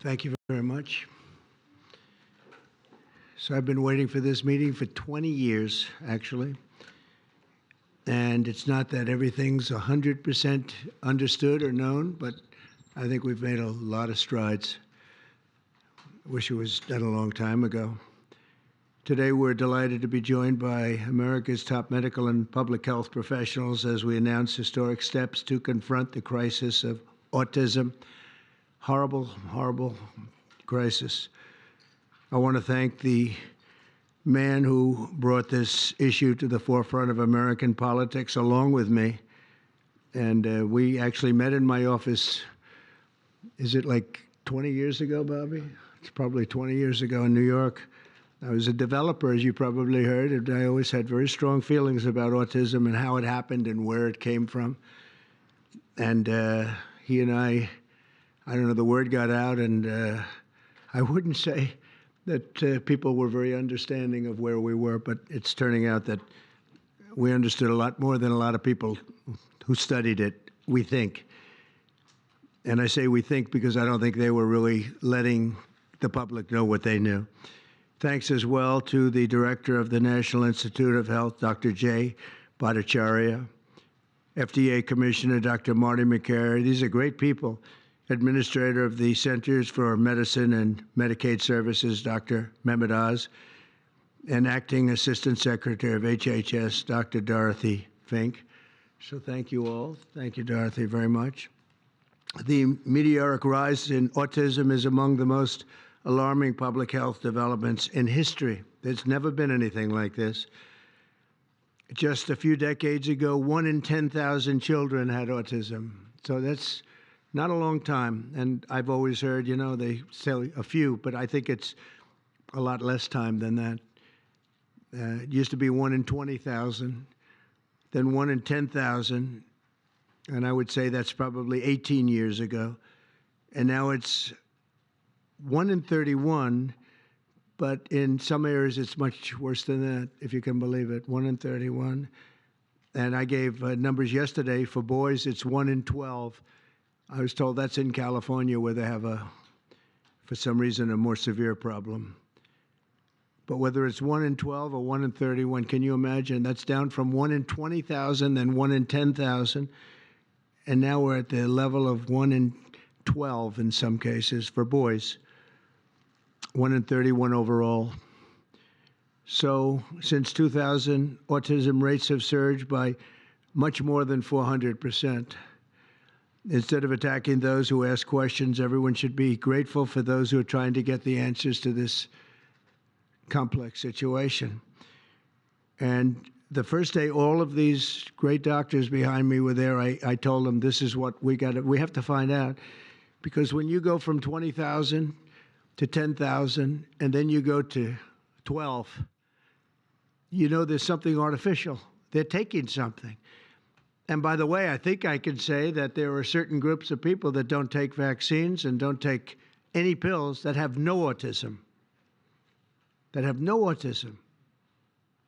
Thank you very much. So I've been waiting for this meeting for 20 years, actually. And it's not that everything's 100% understood or known, but I think we've made a lot of strides. Wish it was done a long time ago. Today, we're delighted to be joined by America's top medical and public health professionals as we announce historic steps to confront the crisis of autism. Horrible, horrible crisis. I want to thank the man who brought this issue to the forefront of American politics along with me. And we actually met in my office, is it like 20 years ago, Bobby? It's probably 20 years ago in New York. I was a developer, as you probably heard, and I always had very strong feelings about autism and how it happened and where it came from. And he and I don't know, the word got out, and I wouldn't say that people were very understanding of where we were, but it's turning out that we understood a lot more than a lot of people who studied it, we think. And I say we think because I don't think they were really letting the public know what they knew. Thanks as well to the director of the National Institute of Health, Dr. Jay Bhattacharya, FDA Commissioner Dr. Marty McCary. These are great people. Administrator of the Centers for Medicine and Medicaid Services, Dr. Mehmet Oz, and Acting Assistant Secretary of HHS, Dr. Dorothy Fink. So thank you all. Thank you, Dorothy, very much. The meteoric rise in autism is among the most alarming public health developments in history. There's never been anything like this. Just a few decades ago, 1 in 10,000 children had autism. So that's not a long time. And I've always heard, you know, they say a few, but I think it's a lot less time than that. It used to be 1 in 20,000, then 1 in 10,000. And I would say that's probably 18 years ago. And now it's 1 in 31, but in some areas it's much worse than that, if you can believe it, 1 in 31. And I gave numbers yesterday. For boys, it's 1 in 12. I was told that's in California where they have for some reason, a more severe problem. But whether it's 1 in 12 or 1 in 31, can you imagine? That's down from 1 in 20,000, then 1 in 10,000. And now we're at the level of 1 in 12 in some cases for boys, 1 in 31 overall. So since 2000, autism rates have surged by much more than 400%. Instead of attacking those who ask questions, everyone should be grateful for those who are trying to get the answers to this complex situation. And the first day all of these great doctors behind me were there, I told them this is what we have to find out. Because when you go from 20,000 to 10,000 and then you go to 12, you know there's something artificial. They're taking something. And by the way, I think I can say that there are certain groups of people that don't take vaccines and don't take any pills that have no autism. That have no autism.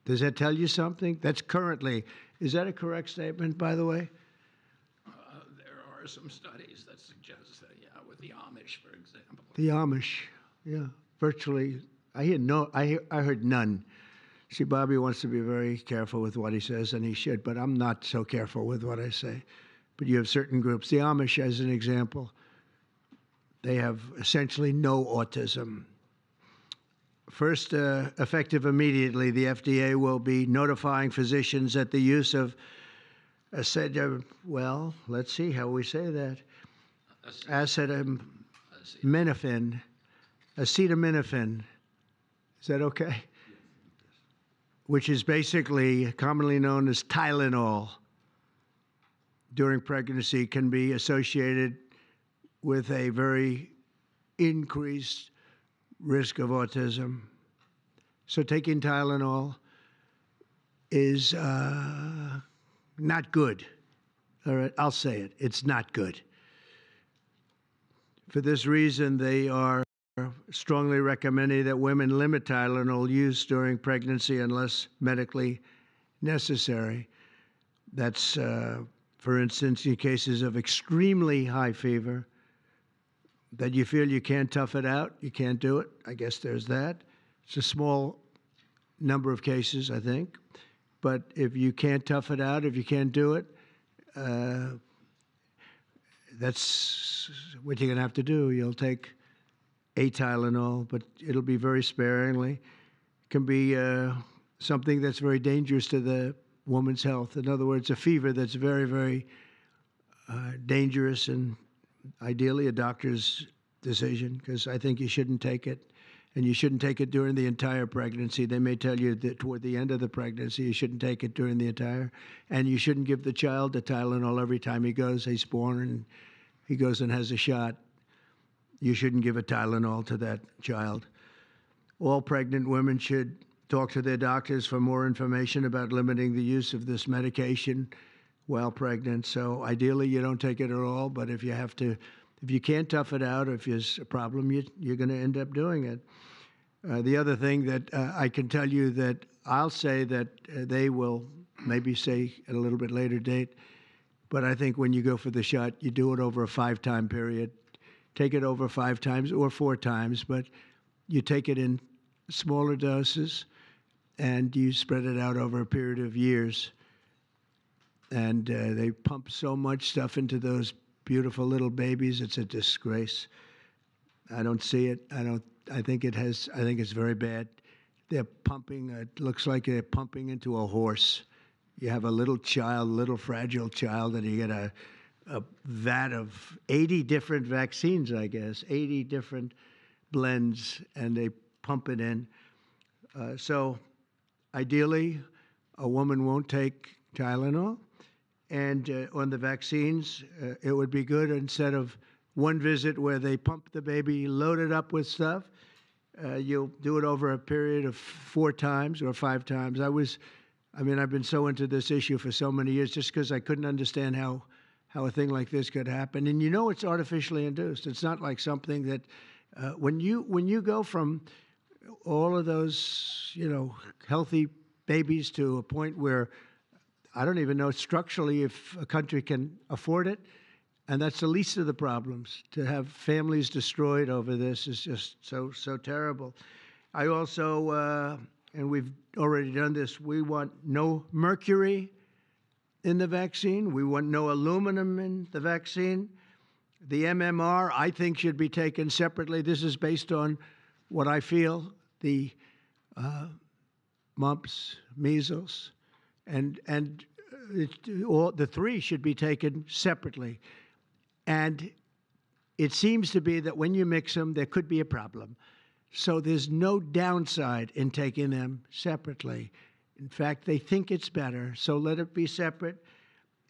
Does that tell you something? That's currently, is that a correct statement, by the way? There are some studies that suggest that, yeah, with the Amish, for example. The Amish, yeah, virtually. I heard none. See, Bobby wants to be very careful with what he says, and he should, but I'm not so careful with what I say. But you have certain groups. The Amish, as an example, they have essentially no autism. First, effective immediately, the FDA will be notifying physicians that the use of well, let's see how we say that. Acetaminophen. Is that okay? Which is basically commonly known as Tylenol, during pregnancy can be associated with a very increased risk of autism. So taking Tylenol is not good. All right, I'll say it. It's not good. For this reason, they are strongly recommending that women limit Tylenol use during pregnancy unless medically necessary. That's, for instance, in cases of extremely high fever, that you feel you can't tough it out, you can't do it. I guess there's that. It's a small number of cases, I think. But if you can't tough it out, if you can't do it, that's what you're going to have to do. You'll take a Tylenol, but it'll be very sparingly. It can be something that's very dangerous to the woman's health. In other words, a fever that's very, very dangerous, and ideally a doctor's decision, because I think you shouldn't take it. And you shouldn't take it during the entire pregnancy. They may tell you that toward the end of the pregnancy, you shouldn't take it during the entire. And you shouldn't give the child a Tylenol every time he's born and he goes and has a shot. You shouldn't give a Tylenol to that child. All pregnant women should talk to their doctors for more information about limiting the use of this medication while pregnant. So ideally, you don't take it at all. But if you can't tough it out, if there's a problem, you're going to end up doing it. The other thing that I can tell you that I'll say that they will maybe say at a little bit later date, but I think when you go for the shot, you do it over a 5-time period. Take it over 5 times or 4 times, but you take it in smaller doses and you spread it out over a period of years. And they pump so much stuff into those beautiful little babies. It's a disgrace. I don't see it. I think it's very bad. They're pumping, it looks like they're pumping into a horse. You have a little fragile child, and you get a vat of 80 different vaccines, I guess, 80 different blends, and they pump it in. So ideally, a woman won't take Tylenol. And on the vaccines, it would be good, instead of one visit where they pump the baby, load it up with stuff, you'll do it over a period of 4 times or 5 times. I've been so into this issue for so many years just because I couldn't understand how a thing like this could happen. And it's artificially induced. It's not like something that when you go from all of those, healthy babies to a point where I don't even know structurally if a country can afford it. And that's the least of the problems. To have families destroyed over this is just so terrible. I also, and we've already done this, we want no mercury in the vaccine. We want no aluminum in the vaccine. The MMR, I think, should be taken separately. This is based on what I feel, the mumps, measles, and all the 3 should be taken separately. And it seems to be that when you mix them, there could be a problem. So there's no downside in taking them separately. In fact, they think it's better, so let it be separate.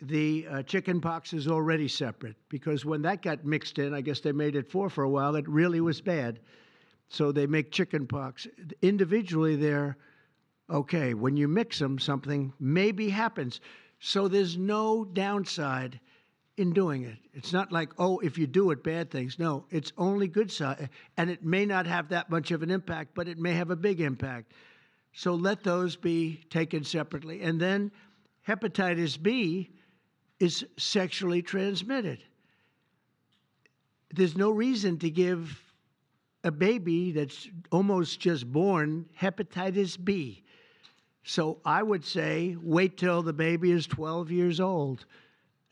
The chicken pox is already separate, because when that got mixed in, I guess they made it 4 for a while, it really was bad. So they make chicken pox. Individually, they're okay. When you mix them, something maybe happens. So there's no downside in doing it. It's not like, if you do it, bad things. No, it's only good side. And it may not have that much of an impact, but it may have a big impact. So let those be taken separately. And then hepatitis B is sexually transmitted. There's no reason to give a baby that's almost just born hepatitis B. So I would say wait till the baby is 12 years old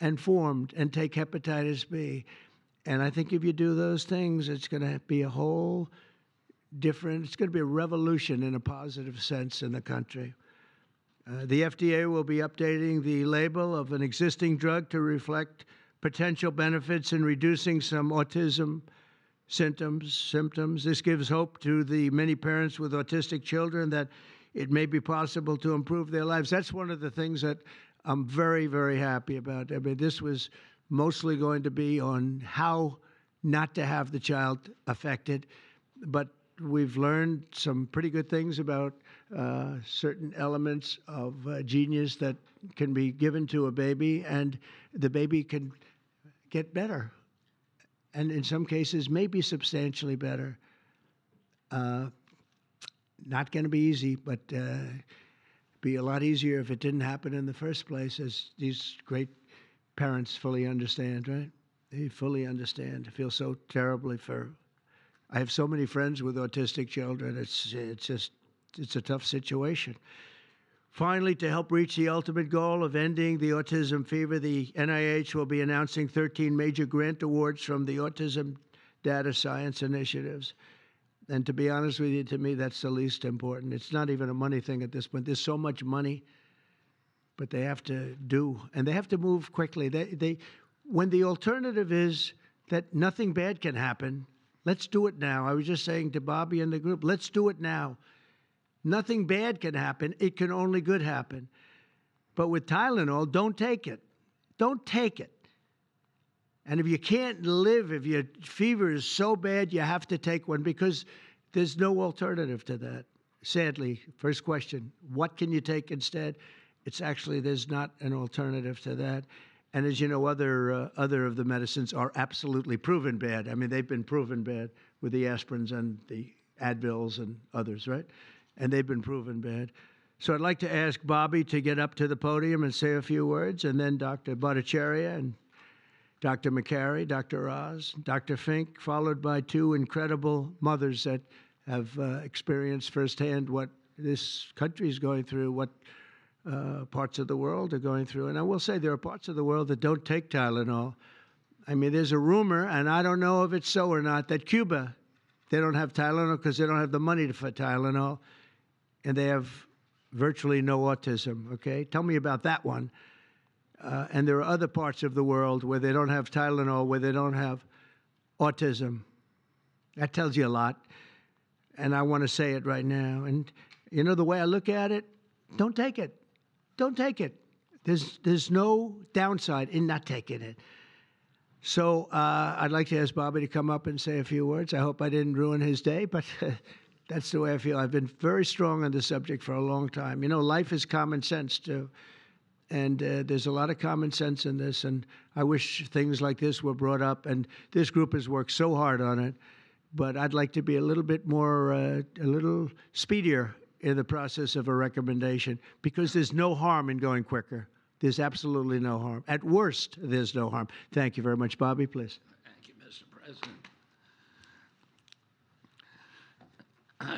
and formed and take hepatitis B. And I think if you do those things, it's going to be a whole different, it's going to be a revolution in a positive sense in the country. The FDA will be updating the label of an existing drug to reflect potential benefits in reducing some autism symptoms. This gives hope to the many parents with autistic children that it may be possible to improve their lives. That's one of the things that I'm very, very happy about. I mean, this was mostly going to be on how not to have the child affected, but we've learned some pretty good things about certain elements of genius that can be given to a baby, and the baby can get better, and in some cases maybe substantially better. Not going to be easy, but be a lot easier if it didn't happen in the first place, as these great parents fully understand, right? They fully understand. I feel so terribly for. I have so many friends with autistic children. It's a tough situation. Finally, to help reach the ultimate goal of ending the autism fever, the NIH will be announcing 13 major grant awards from the Autism Data Science Initiatives. And to be honest with you, to me, that's the least important. It's not even a money thing at this point. There's so much money, but they have to do, and they have to move quickly. When the alternative is that nothing bad can happen, let's do it now. I was just saying to Bobby and the group, let's do it now. Nothing bad can happen. It can only good happen. But with Tylenol, don't take it. Don't take it. And if you can't live, if your fever is so bad, you have to take one because there's no alternative to that. Sadly, first question, what can you take instead? It's actually, there's not an alternative to that. And as you know, other of the medicines are absolutely proven bad. I mean, they've been proven bad with the aspirins and the Advils and others, right? And they've been proven bad. So I'd like to ask Bobby to get up to the podium and say a few words, and then Dr. Bhattacharya and Dr. McCary, Dr. Oz, Dr. Fink, followed by two incredible mothers that have experienced firsthand what this country is going through, what parts of the world are going through. And I will say there are parts of the world that don't take Tylenol. I mean, there's a rumor, and I don't know if it's so or not, that Cuba, they don't have Tylenol because they don't have the money for Tylenol, and they have virtually no autism, okay? Tell me about that one. And there are other parts of the world where they don't have Tylenol, where they don't have autism. That tells you a lot. And I want to say it right now. And, you know, the way I look at it, don't take it. Don't take it. There's no downside in not taking it. So I'd like to ask Bobby to come up and say a few words. I hope I didn't ruin his day, but that's the way I feel. I've been very strong on this subject for a long time. You know, life is common sense, too. And there's a lot of common sense in this, and I wish things like this were brought up. And this group has worked so hard on it, but I'd like to be a little bit more, a little speedier in the process of a recommendation, because there's no harm in going quicker. There's absolutely no harm. At worst, there's no harm. Thank you very much. Bobby, please. Thank you, Mr. President.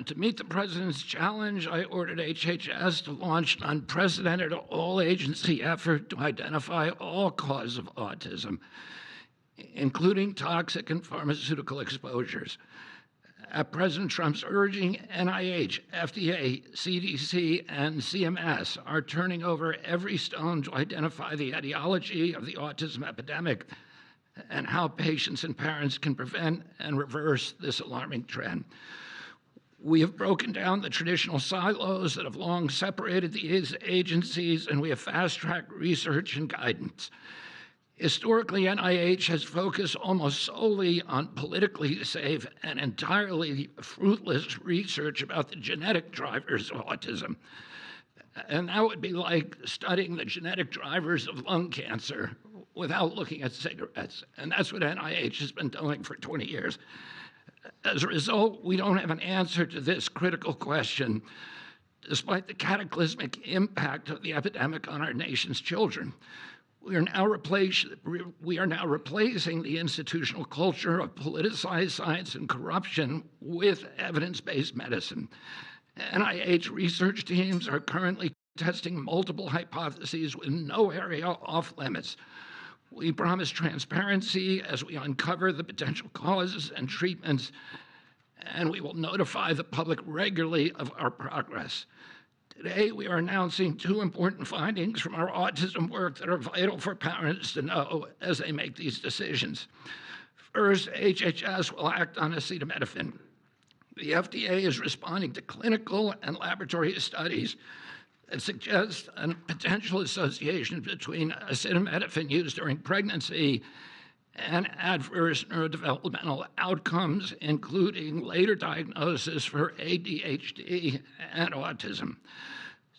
To meet the President's challenge, I ordered HHS to launch an unprecedented all-agency effort to identify all causes of autism, including toxic and pharmaceutical exposures. At President Trump's urging, NIH, FDA, CDC, and CMS are turning over every stone to identify the etiology of the autism epidemic and how patients and parents can prevent and reverse this alarming trend. We have broken down the traditional silos that have long separated these agencies, and we have fast-tracked research and guidance. Historically, NIH has focused almost solely on politically safe and entirely fruitless research about the genetic drivers of autism. And that would be like studying the genetic drivers of lung cancer without looking at cigarettes. And that's what NIH has been doing for 20 years. As a result, we don't have an answer to this critical question, despite the cataclysmic impact of the epidemic on our nation's children. We are now replacing the institutional culture of politicized science and corruption with evidence-based medicine. NIH research teams are currently testing multiple hypotheses with no area off limits. We promise transparency as we uncover the potential causes and treatments, and we will notify the public regularly of our progress. Today, we are announcing two important findings from our autism work that are vital for parents to know as they make these decisions. First, HHS will act on acetaminophen. The FDA is responding to clinical and laboratory studies that suggest a potential association between acetaminophen use during pregnancy and adverse neurodevelopmental outcomes, including later diagnosis for ADHD and autism.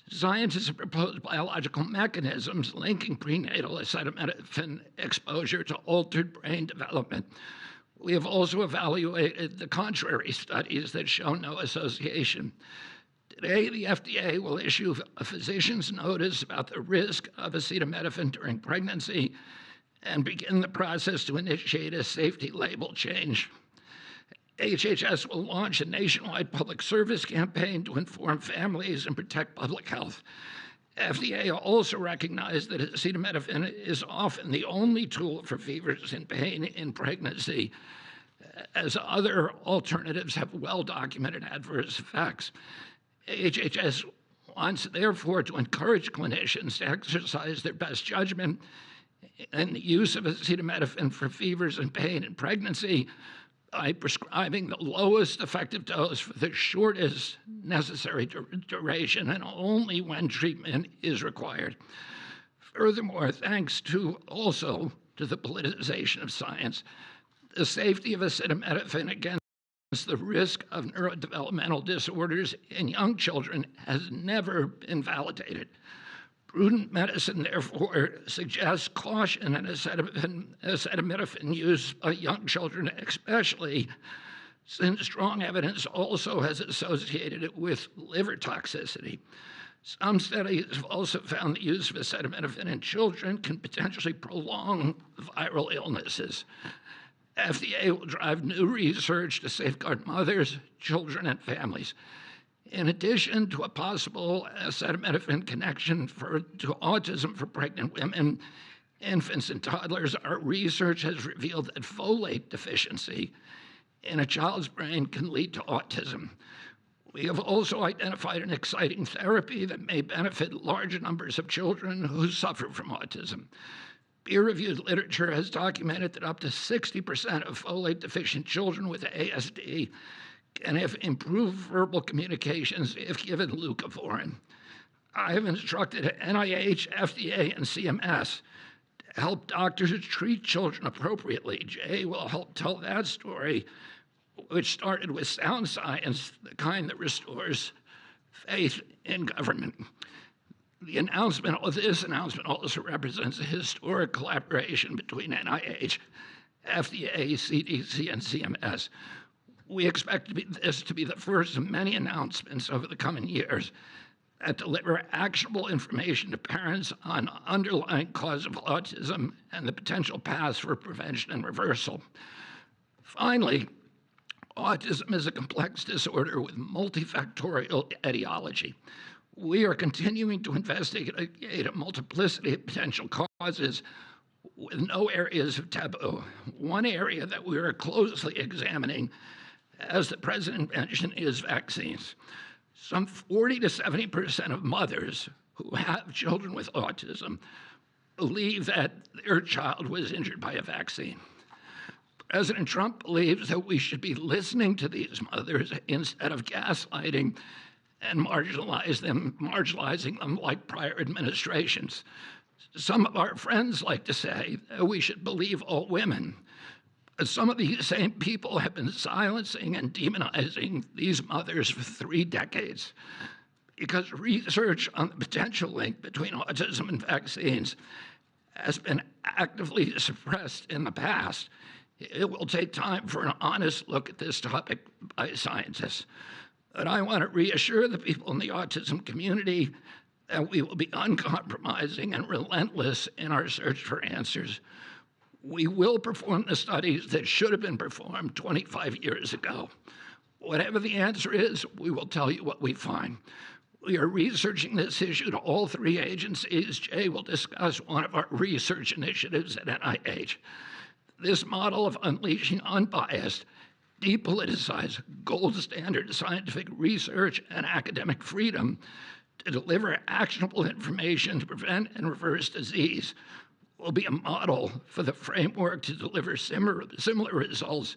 Scientists have proposed biological mechanisms linking prenatal acetaminophen exposure to altered brain development. We have also evaluated the contrary studies that show no association. Today, the FDA will issue a physician's notice about the risk of acetaminophen during pregnancy and begin the process to initiate a safety label change. HHS will launch a nationwide public service campaign to inform families and protect public health. FDA also recognized that acetaminophen is often the only tool for fevers and pain in pregnancy, as other alternatives have well-documented adverse effects. HHS wants, therefore, to encourage clinicians to exercise their best judgment in the use of acetaminophen for fevers and pain in pregnancy by prescribing the lowest effective dose for the shortest necessary duration and only when treatment is required. Furthermore, thanks to also to the politicization of science, the safety of acetaminophen against the risk of neurodevelopmental disorders in young children has never been validated. Prudent medicine, therefore, suggests caution in acetaminophen use by young children, especially since strong evidence also has associated it with liver toxicity. Some studies have also found the use of acetaminophen in children can potentially prolong viral illnesses. FDA will drive new research to safeguard mothers, children, and families. In addition to a possible acetaminophen connection to autism for pregnant women, infants, and toddlers, our research has revealed that folate deficiency in a child's brain can lead to autism. We have also identified an exciting therapy that may benefit large numbers of children who suffer from autism. Peer-reviewed literature has documented that up to 60% of folate-deficient children with ASD can have improved verbal communications if given leucovorin. I have instructed NIH, FDA, and CMS to help doctors treat children appropriately. Jay will help tell that story, which started with sound science, the kind that restores faith in government. This announcement also represents a historic collaboration between NIH, FDA, CDC, and CMS. We expect this to be the first of many announcements over the coming years that deliver actionable information to parents on underlying cause of autism and the potential paths for prevention and reversal. Finally, autism is a complex disorder with multifactorial etiology. We are continuing to investigate a multiplicity of potential causes with no areas of taboo. One area that we are closely examining, as the president mentioned, is vaccines. Some 40 to 70% of mothers who have children with autism believe that their child was injured by a vaccine. President Trump believes that we should be listening to these mothers instead of gaslighting and marginalizing them like prior administrations. Some of our friends like to say that we should believe all women. Some of these same people have been silencing and demonizing these mothers for 3 decades because research on the potential link between autism and vaccines has been actively suppressed in the past. It will take time for an honest look at this topic by scientists. But I want to reassure the people in the autism community that we will be uncompromising and relentless in our search for answers. We will perform the studies that should have been performed 25 years ago. Whatever the answer is, we will tell you what we find. We are researching this issue to all 3 agencies. Jay will discuss one of our research initiatives at NIH. This model of unleashing unbiased, depoliticized, gold standard scientific research and academic freedom to deliver actionable information to prevent and reverse disease will be a model for the framework to deliver similar results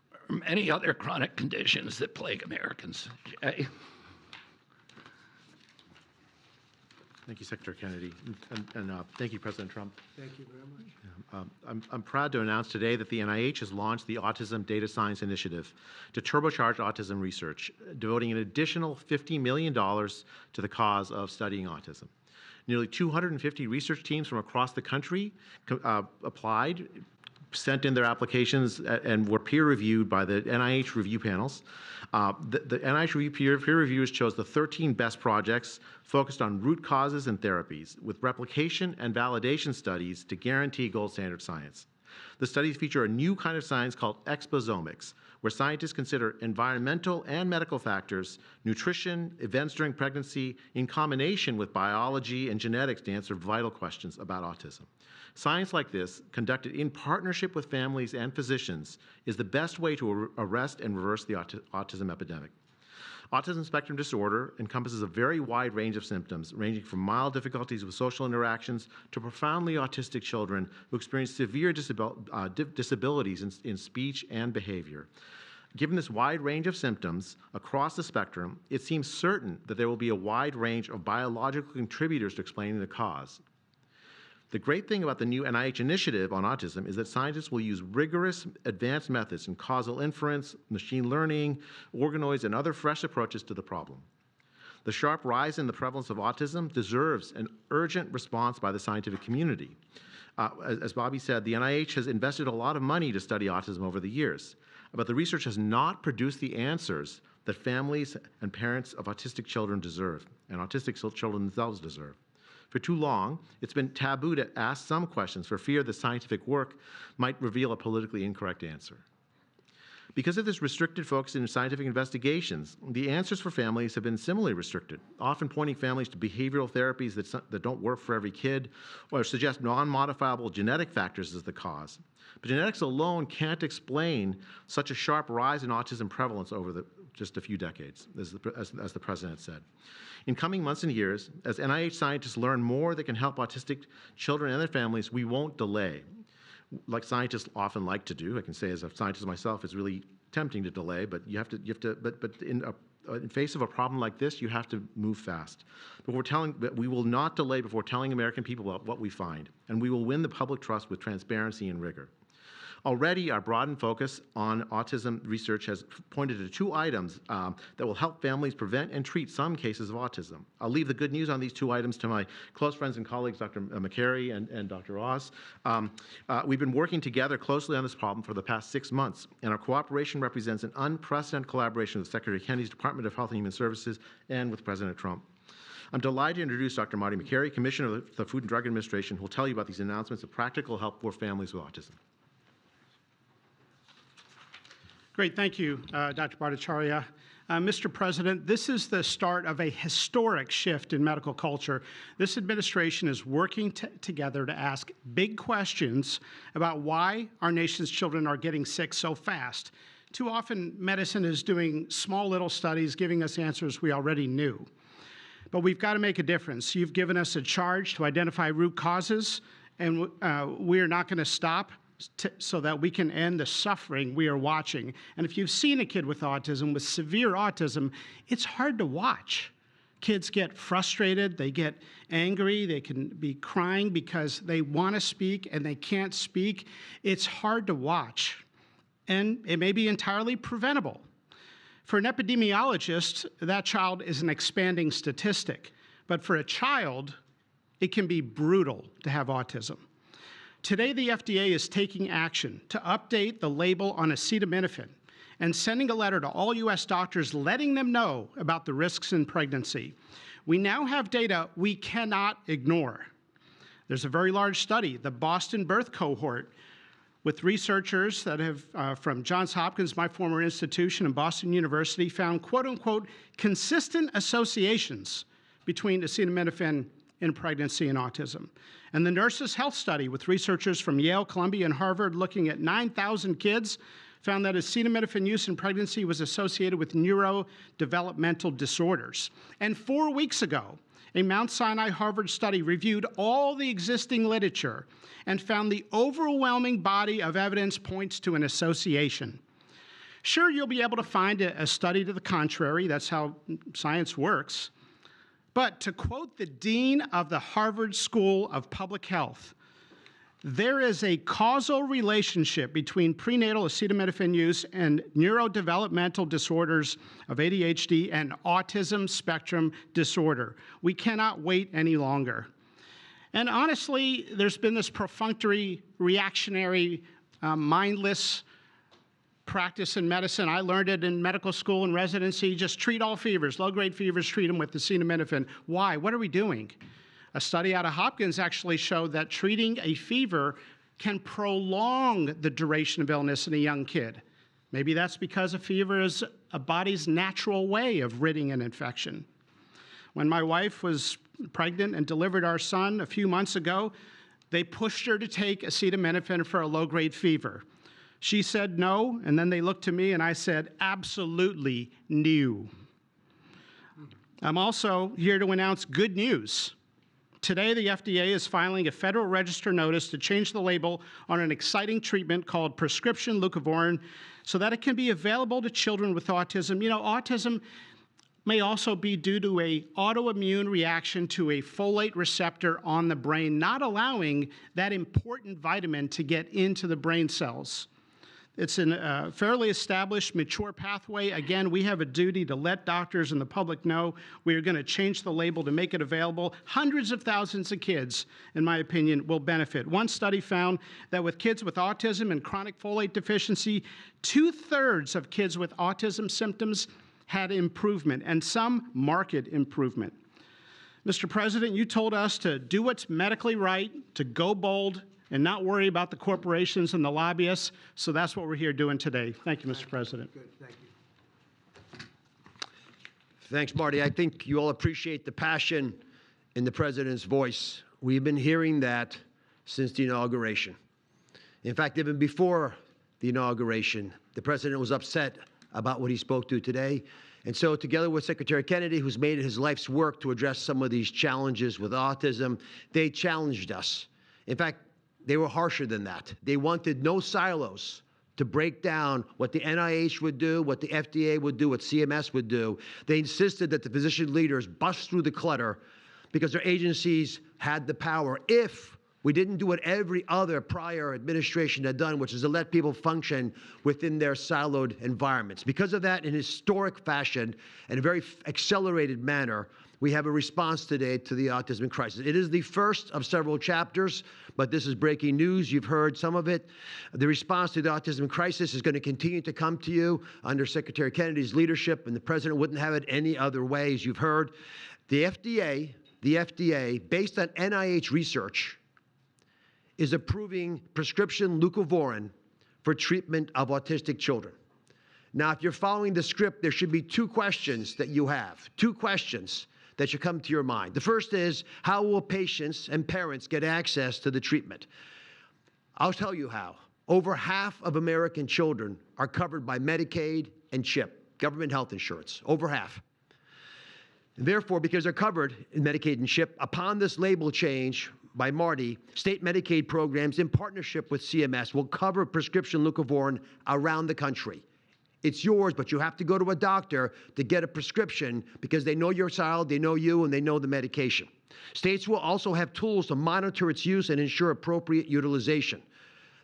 for many other chronic conditions that plague Americans. Jay? Thank you, Secretary Kennedy, and thank you, President Trump. Thank you very much. I'm proud to announce today that the NIH has launched the Autism Data Science Initiative to turbocharge autism research, devoting an additional $50 million to the cause of studying autism. Nearly 250 research teams from across the country applied sent in their applications and were peer-reviewed by the NIH review panels. The NIH peer reviewers chose the 13 best projects focused on root causes and therapies, with replication and validation studies to guarantee gold standard science. The studies feature a new kind of science called exposomics, where scientists consider environmental and medical factors, nutrition, events during pregnancy, in combination with biology and genetics to answer vital questions about autism. Science like this, conducted in partnership with families and physicians, is the best way to arrest and reverse the autism epidemic. Autism spectrum disorder encompasses a very wide range of symptoms, ranging from mild difficulties with social interactions to profoundly autistic children who experience severe disabilities in speech and behavior. Given this wide range of symptoms across the spectrum, it seems certain that there will be a wide range of biological contributors to explaining the cause. The great thing about the new NIH initiative on autism is that scientists will use rigorous advanced methods in causal inference, machine learning, organoids, and other fresh approaches to the problem. The sharp rise in the prevalence of autism deserves an urgent response by the scientific community. As Bobby said, the NIH has invested a lot of money to study autism over the years, but the research has not produced the answers that families and parents of autistic children deserve, and autistic children themselves deserve. For too long, it's been taboo to ask some questions for fear the scientific work might reveal a politically incorrect answer. Because of this restricted focus in scientific investigations, the answers for families have been similarly restricted, often pointing families to behavioral therapies that don't work for every kid or suggest non-modifiable genetic factors as the cause. But genetics alone can't explain such a sharp rise in autism prevalence over just a few decades, as the president said. In coming months and years, as NIH scientists learn more that can help autistic children and their families, we won't delay. Like scientists often like to do, I can say as a scientist myself, it's really tempting to delay, but in face of a problem like this, you have to move fast. But we will not delay before telling American people about what we find, and we will win the public trust with transparency and rigor. Already, our broadened focus on autism research has pointed to 2 items that will help families prevent and treat some cases of autism. I'll leave the good news on these 2 items to my close friends and colleagues, Dr. McCary and Dr. Oz. We've been working together closely on this problem for the past 6 months, and our cooperation represents an unprecedented collaboration with Secretary Kennedy's Department of Health and Human Services and with President Trump. I'm delighted to introduce Dr. Marty McCary, Commissioner of the Food and Drug Administration, who will tell you about these announcements of practical help for families with autism. Great, thank you, Dr. Bhattacharya. Mr. President, this is the start of a historic shift in medical culture. This administration is working together to ask big questions about why our nation's children are getting sick so fast. Too often, medicine is doing small little studies, giving us answers we already knew. But we've got to make a difference. You've given us a charge to identify root causes, and we are not going to stop so that we can end the suffering we are watching. And if you've seen a kid with autism, with severe autism, it's hard to watch. Kids get frustrated, they get angry, they can be crying because they want to speak and they can't speak. It's hard to watch, and it may be entirely preventable. For an epidemiologist, that child is an expanding statistic, but for a child, it can be brutal to have autism. Today, the FDA is taking action to update the label on acetaminophen and sending a letter to all U.S. doctors letting them know about the risks in pregnancy. We now have data we cannot ignore. There's a very large study, the Boston Birth Cohort, with researchers that have, from Johns Hopkins, my former institution, and Boston University, found quote-unquote consistent associations between acetaminophen in pregnancy and autism. And the Nurses' Health Study with researchers from Yale, Columbia, and Harvard looking at 9,000 kids found that acetaminophen use in pregnancy was associated with neurodevelopmental disorders. And 4 weeks ago, a Mount Sinai Harvard study reviewed all the existing literature and found the overwhelming body of evidence points to an association. Sure, you'll be able to find a study to the contrary. That's how science works. But to quote the dean of the Harvard School of Public Health, there is a causal relationship between prenatal acetaminophen use and neurodevelopmental disorders of ADHD and autism spectrum disorder. We cannot wait any longer. And honestly, there's been this perfunctory, reactionary mindless practice in medicine. I learned it in medical school and residency. Just treat all fevers, low-grade fevers, treat them with acetaminophen. Why? What are we doing? A study out of Hopkins actually showed that treating a fever can prolong the duration of illness in a young kid. Maybe that's because a fever is a body's natural way of ridding an infection. When my wife was pregnant and delivered our son a few months ago, they pushed her to take acetaminophen for a low-grade fever. She said no, and then they looked to me and I said, absolutely no. I'm also here to announce good news. Today, the FDA is filing a Federal Register notice to change the label on an exciting treatment called prescription leucovorin so that it can be available to children with autism. You know, autism may also be due to an autoimmune reaction to a folate receptor on the brain, not allowing that important vitamin to get into the brain cells. It's a fairly established, mature pathway. Again, we have a duty to let doctors and the public know we are going to change the label to make it available. Hundreds of thousands of kids, in my opinion, will benefit. One study found that with kids with autism and chronic folate deficiency, 2/3 of kids with autism symptoms had improvement, and some marked improvement. Mr. President, you told us to do what's medically right, to go bold, and not worry about the corporations and the lobbyists. So that's what we're here doing today. Thank you, Mr. President. Good, thank you. Thanks, Marty. I think you all appreciate the passion in the President's voice. We've been hearing that since the inauguration. In fact, even before the inauguration, the President was upset about what he spoke to today. And so together with Secretary Kennedy, who's made it his life's work to address some of these challenges with autism, they challenged us. In fact, they were harsher than that. They wanted no silos to break down what the NIH would do, what the FDA would do, what CMS would do. They insisted that the physician leaders bust through the clutter because their agencies had the power if we didn't do what every other prior administration had done, which is to let people function within their siloed environments. Because of that, in historic fashion and a very accelerated manner, we have a response today to the autism crisis. It is the first of several chapters, but this is breaking news. You've heard some of it. The response to the autism crisis is going to continue to come to you under Secretary Kennedy's leadership, and the President wouldn't have it any other way, as you've heard. The FDA, based on NIH research, is approving prescription leucovorin for treatment of autistic children. Now, if you're following the script, there should be two questions that you have, two questions that should come to your mind. The first is, how will patients and parents get access to the treatment? I'll tell you how. Over half of American children are covered by Medicaid and CHIP, government health insurance, over half. And therefore, because they're covered in Medicaid and CHIP, upon this label change by Marty, state Medicaid programs in partnership with CMS will cover prescription leucovorin around the country. It's yours, but you have to go to a doctor to get a prescription because they know your child, they know you, and they know the medication. States will also have tools to monitor its use and ensure appropriate utilization.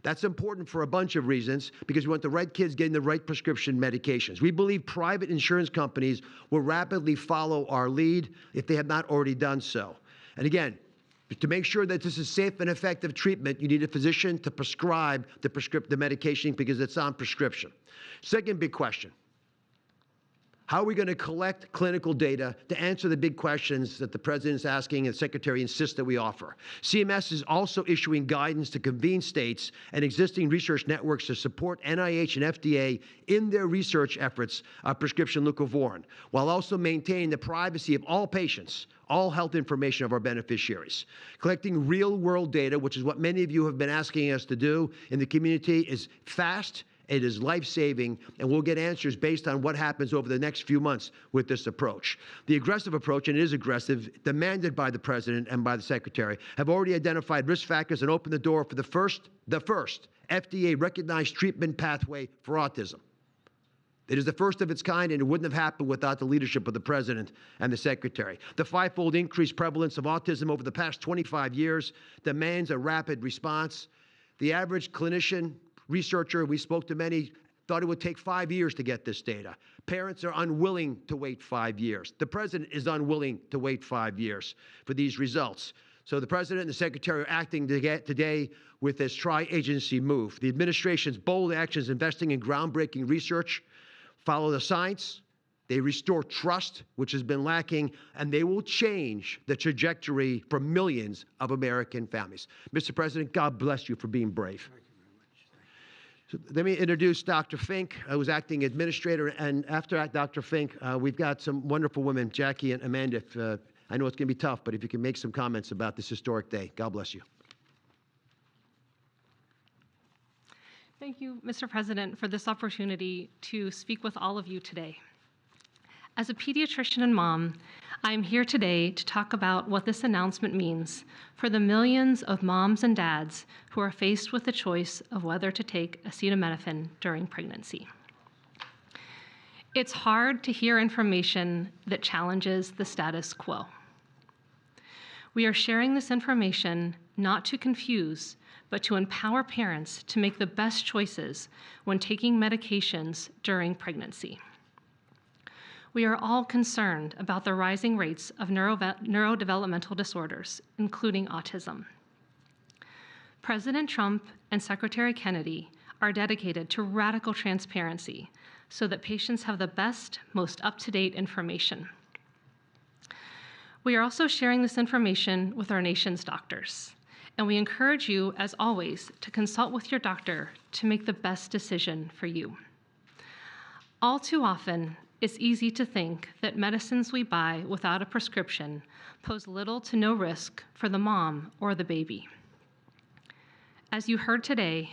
That's important for a bunch of reasons because we want the right kids getting the right prescription medications. We believe private insurance companies will rapidly follow our lead if they have not already done so. And again, to make sure that this is safe and effective treatment, you need a physician to prescribe the medication because it's on prescription. Second big question. How are we going to collect clinical data to answer the big questions that the President's asking and the Secretary insists that we offer? CMS is also issuing guidance to convene states and existing research networks to support NIH and FDA in their research efforts of prescription leucovorin, while also maintaining the privacy of all patients, all health information of our beneficiaries. Collecting real-world data, which is what many of you have been asking us to do in the community, is fast. It is life-saving, and we'll get answers based on what happens over the next few months with this approach. The aggressive approach, and it is aggressive, demanded by the President and by the Secretary, have already identified risk factors and opened the door for the first FDA-recognized treatment pathway for autism. It is the first of its kind, and it wouldn't have happened without the leadership of the President and the Secretary. The five-fold increased prevalence of autism over the past 25 years demands a rapid response. The average clinician, researcher, we spoke to many, thought it would take 5 years to get this data. Parents are unwilling to wait 5 years. The President is unwilling to wait 5 years for these results. So the President and the Secretary are acting today with this tri-agency move. The administration's bold actions investing in groundbreaking research follow the science. They restore trust, which has been lacking, and they will change the trajectory for millions of American families. Mr. President, God bless you for being brave. So let me introduce Dr. Fink, who's acting administrator, and after Dr. Fink, we've got some wonderful women, Jackie and Amanda. I know it's going to be tough, but if you can make some comments about this historic day. God bless you. Thank you, Mr. President, for this opportunity to speak with all of you today. As a pediatrician and mom, I am here today to talk about what this announcement means for the millions of moms and dads who are faced with the choice of whether to take acetaminophen during pregnancy. It's hard to hear information that challenges the status quo. We are sharing this information not to confuse, but to empower parents to make the best choices when taking medications during pregnancy. We are all concerned about the rising rates of neurodevelopmental disorders, including autism. President Trump and Secretary Kennedy are dedicated to radical transparency so that patients have the best, most up-to-date information. We are also sharing this information with our nation's doctors, and we encourage you, as always, to consult with your doctor to make the best decision for you. All too often, it's easy to think that medicines we buy without a prescription pose little to no risk for the mom or the baby. As you heard today,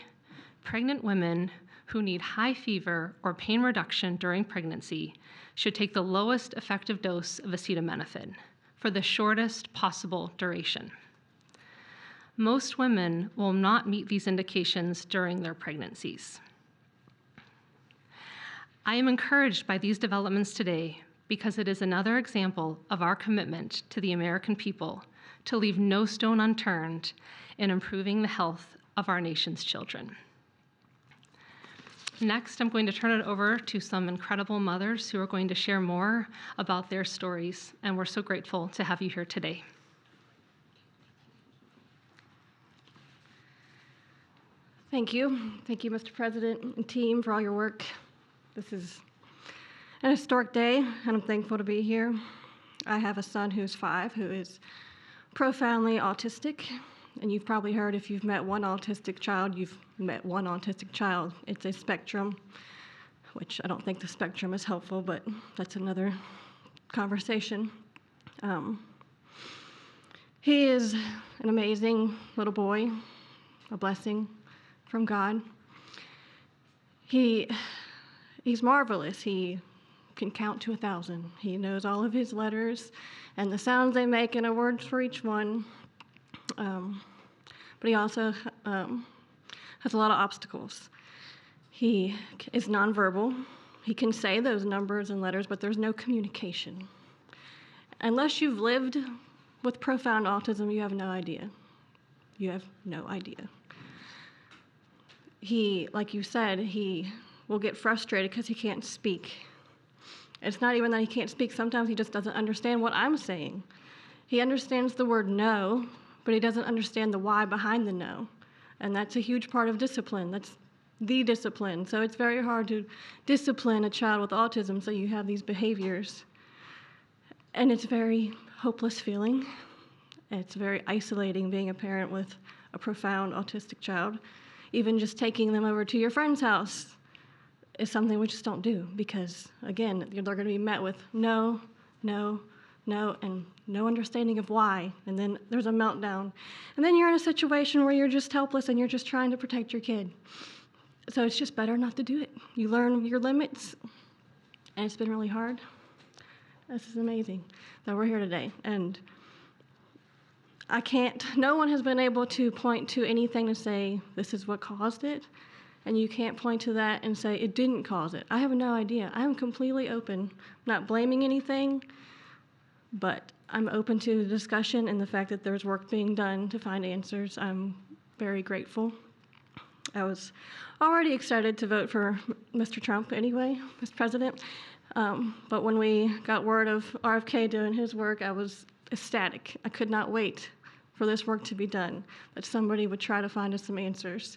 pregnant women who need high fever or pain reduction during pregnancy should take the lowest effective dose of acetaminophen for the shortest possible duration. Most women will not meet these indications during their pregnancies. I am encouraged by these developments today because it is another example of our commitment to the American people to leave no stone unturned in improving the health of our nation's children. Next, I'm going to turn it over to some incredible mothers who are going to share more about their stories, and we're so grateful to have you here today. Thank you. Thank you, Mr. President and team, for all your work. This is an historic day, and I'm thankful to be here. I have a son who's 5 who is profoundly autistic, and you've probably heard if you've met one autistic child, you've met one autistic child. It's a spectrum, which I don't think the spectrum is helpful, but that's another conversation. He is an amazing little boy, a blessing from God. He's marvelous. He can count to 1,000. He knows all of his letters and the sounds they make and a word for each one. But he also has a lot of obstacles. He is nonverbal. He can say those numbers and letters, but there's no communication. Unless you've lived with profound autism, you have no idea. You have no idea. He, like you said, he will get frustrated because he can't speak. It's not even that he can't speak. Sometimes he just doesn't understand what I'm saying. He understands the word no, but he doesn't understand the why behind the no. And that's a huge part of discipline. That's the discipline. So it's very hard to discipline a child with autism so you have these behaviors. And it's a very hopeless feeling. It's very isolating being a parent with a profound autistic child. Even just taking them over to your friend's house is something we just don't do because, again, they're going to be met with no, no, no, and no understanding of why. And then there's a meltdown. And then you're in a situation where you're just helpless and you're just trying to protect your kid. So it's just better not to do it. You learn your limits, and it's been really hard. This is amazing that we're here today. And no one has been able to point to anything to say this is what caused it. And you can't point to that and say it didn't cause it. I have no idea. I am completely open. I'm not blaming anything, but I'm open to the discussion and the fact that there's work being done to find answers. I'm very grateful. I was already excited to vote for Mr. Trump anyway, Mr. President. But when we got word of RFK doing his work, I was ecstatic. I could not wait for this work to be done, that somebody would try to find us some answers.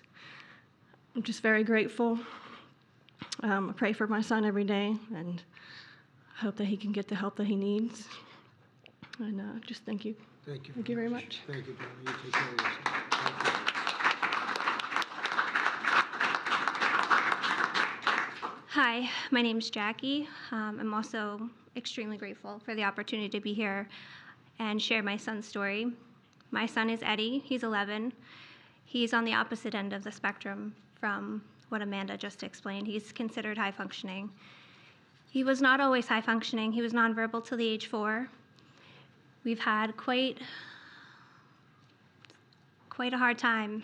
I'm just very grateful. I pray for my son every day and hope that he can get the help that he needs. And just thank you. Thank you. Thank you very much. Thank you, Johnny. You take care of yourself. Thank you. Hi, my name's Jackie. I'm also extremely grateful for the opportunity to be here and share my son's story. My son is Eddie. He's 11. He's on the opposite end of the spectrum from what Amanda just explained. He's considered high functioning. He was not always high functioning. He was nonverbal till the age 4. We've had quite a hard time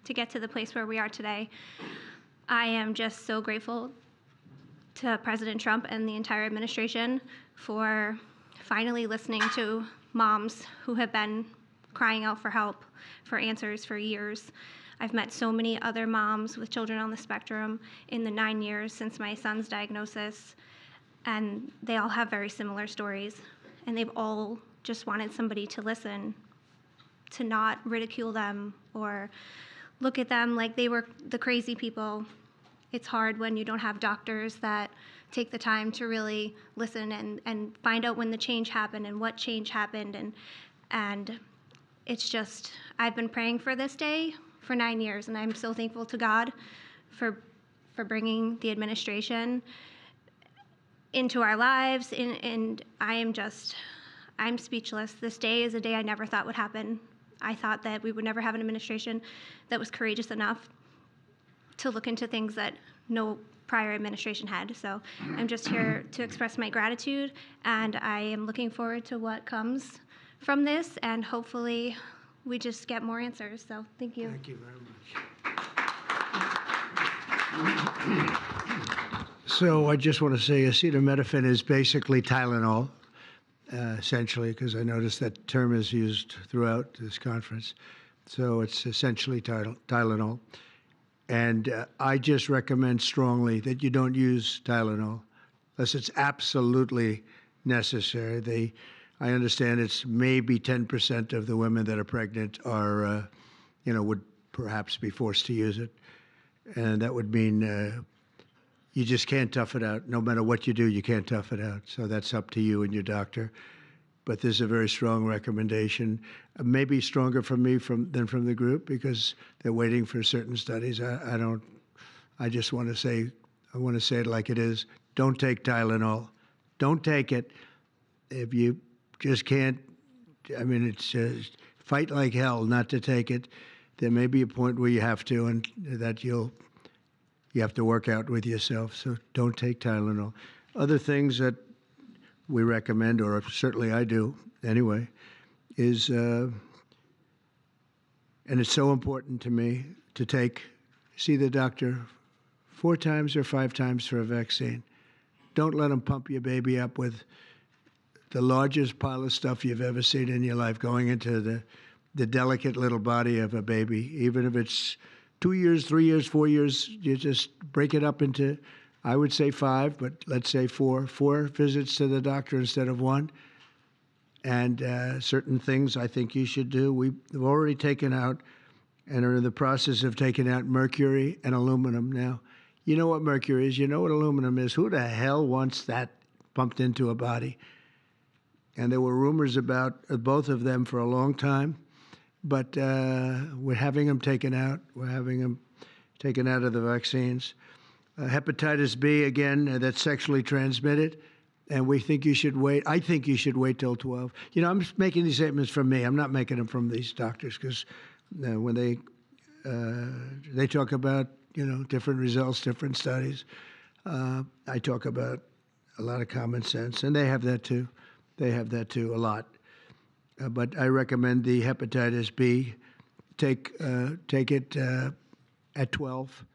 to get to the place where we are today. I am just so grateful to President Trump and the entire administration for finally listening to moms who have been crying out for help, for answers for years. I've met so many other moms with children on the spectrum in the 9 years since my son's diagnosis, and they all have very similar stories, and they've all just wanted somebody to listen, to not ridicule them or look at them like they were the crazy people. It's hard when you don't have doctors that take the time to really listen and find out when the change happened and what change happened. And it's just, I've been praying for this day for 9 years, and I'm so thankful to God for bringing the administration into our lives. And I'm speechless. This day is a day I never thought would happen. I thought that we would never have an administration that was courageous enough to look into things that no prior administration had. So I'm just here to express my gratitude, and I am looking forward to what comes from this, and hopefully we just get more answers. So thank you. Thank you very much. So I just want to say acetaminophen is basically Tylenol, essentially, because I noticed that term is used throughout this conference. So it's essentially Tylenol. And I just recommend strongly that you don't use Tylenol unless it's absolutely necessary. I understand it's maybe 10% of the women that are pregnant are, would perhaps be forced to use it. And that would mean you just can't tough it out. No matter what you do, you can't tough it out. So that's up to you and your doctor. But there's a very strong recommendation, maybe stronger from me than from the group, because they're waiting for certain studies. I just want to say, I want to say it like it is. Don't take Tylenol. Don't take it. If you just can't, it's just fight like hell not to take it. There may be a point where you have to, and that you have to work out with yourself. So don't take Tylenol. Other things that we recommend, or certainly I do anyway, is, and it's so important to me to see the doctor 4 times or 5 times for a vaccine. Don't let them pump your baby up with the largest pile of stuff you've ever seen in your life going into the delicate little body of a baby. Even if it's 2 years, 3 years, 4 years, you just break it up into, I would say 5, but let's say 4 visits to the doctor instead of 1. And certain things I think you should do. We've already taken out and are in the process of taking out mercury and aluminum now. You know what mercury is. You know what aluminum is. Who the hell wants that pumped into a body? And there were rumors about both of them for a long time. But we're having them taken out. We're having them taken out of the vaccines. Hepatitis B, again, that's sexually transmitted, and we think you should wait. I think you should wait till 12. I'm just making these statements from me. I'm not making them from these doctors, because when they talk about, different results, different studies, I talk about a lot of common sense, and they have that too. They have that too, a lot. But I recommend the hepatitis B. Take it at 12.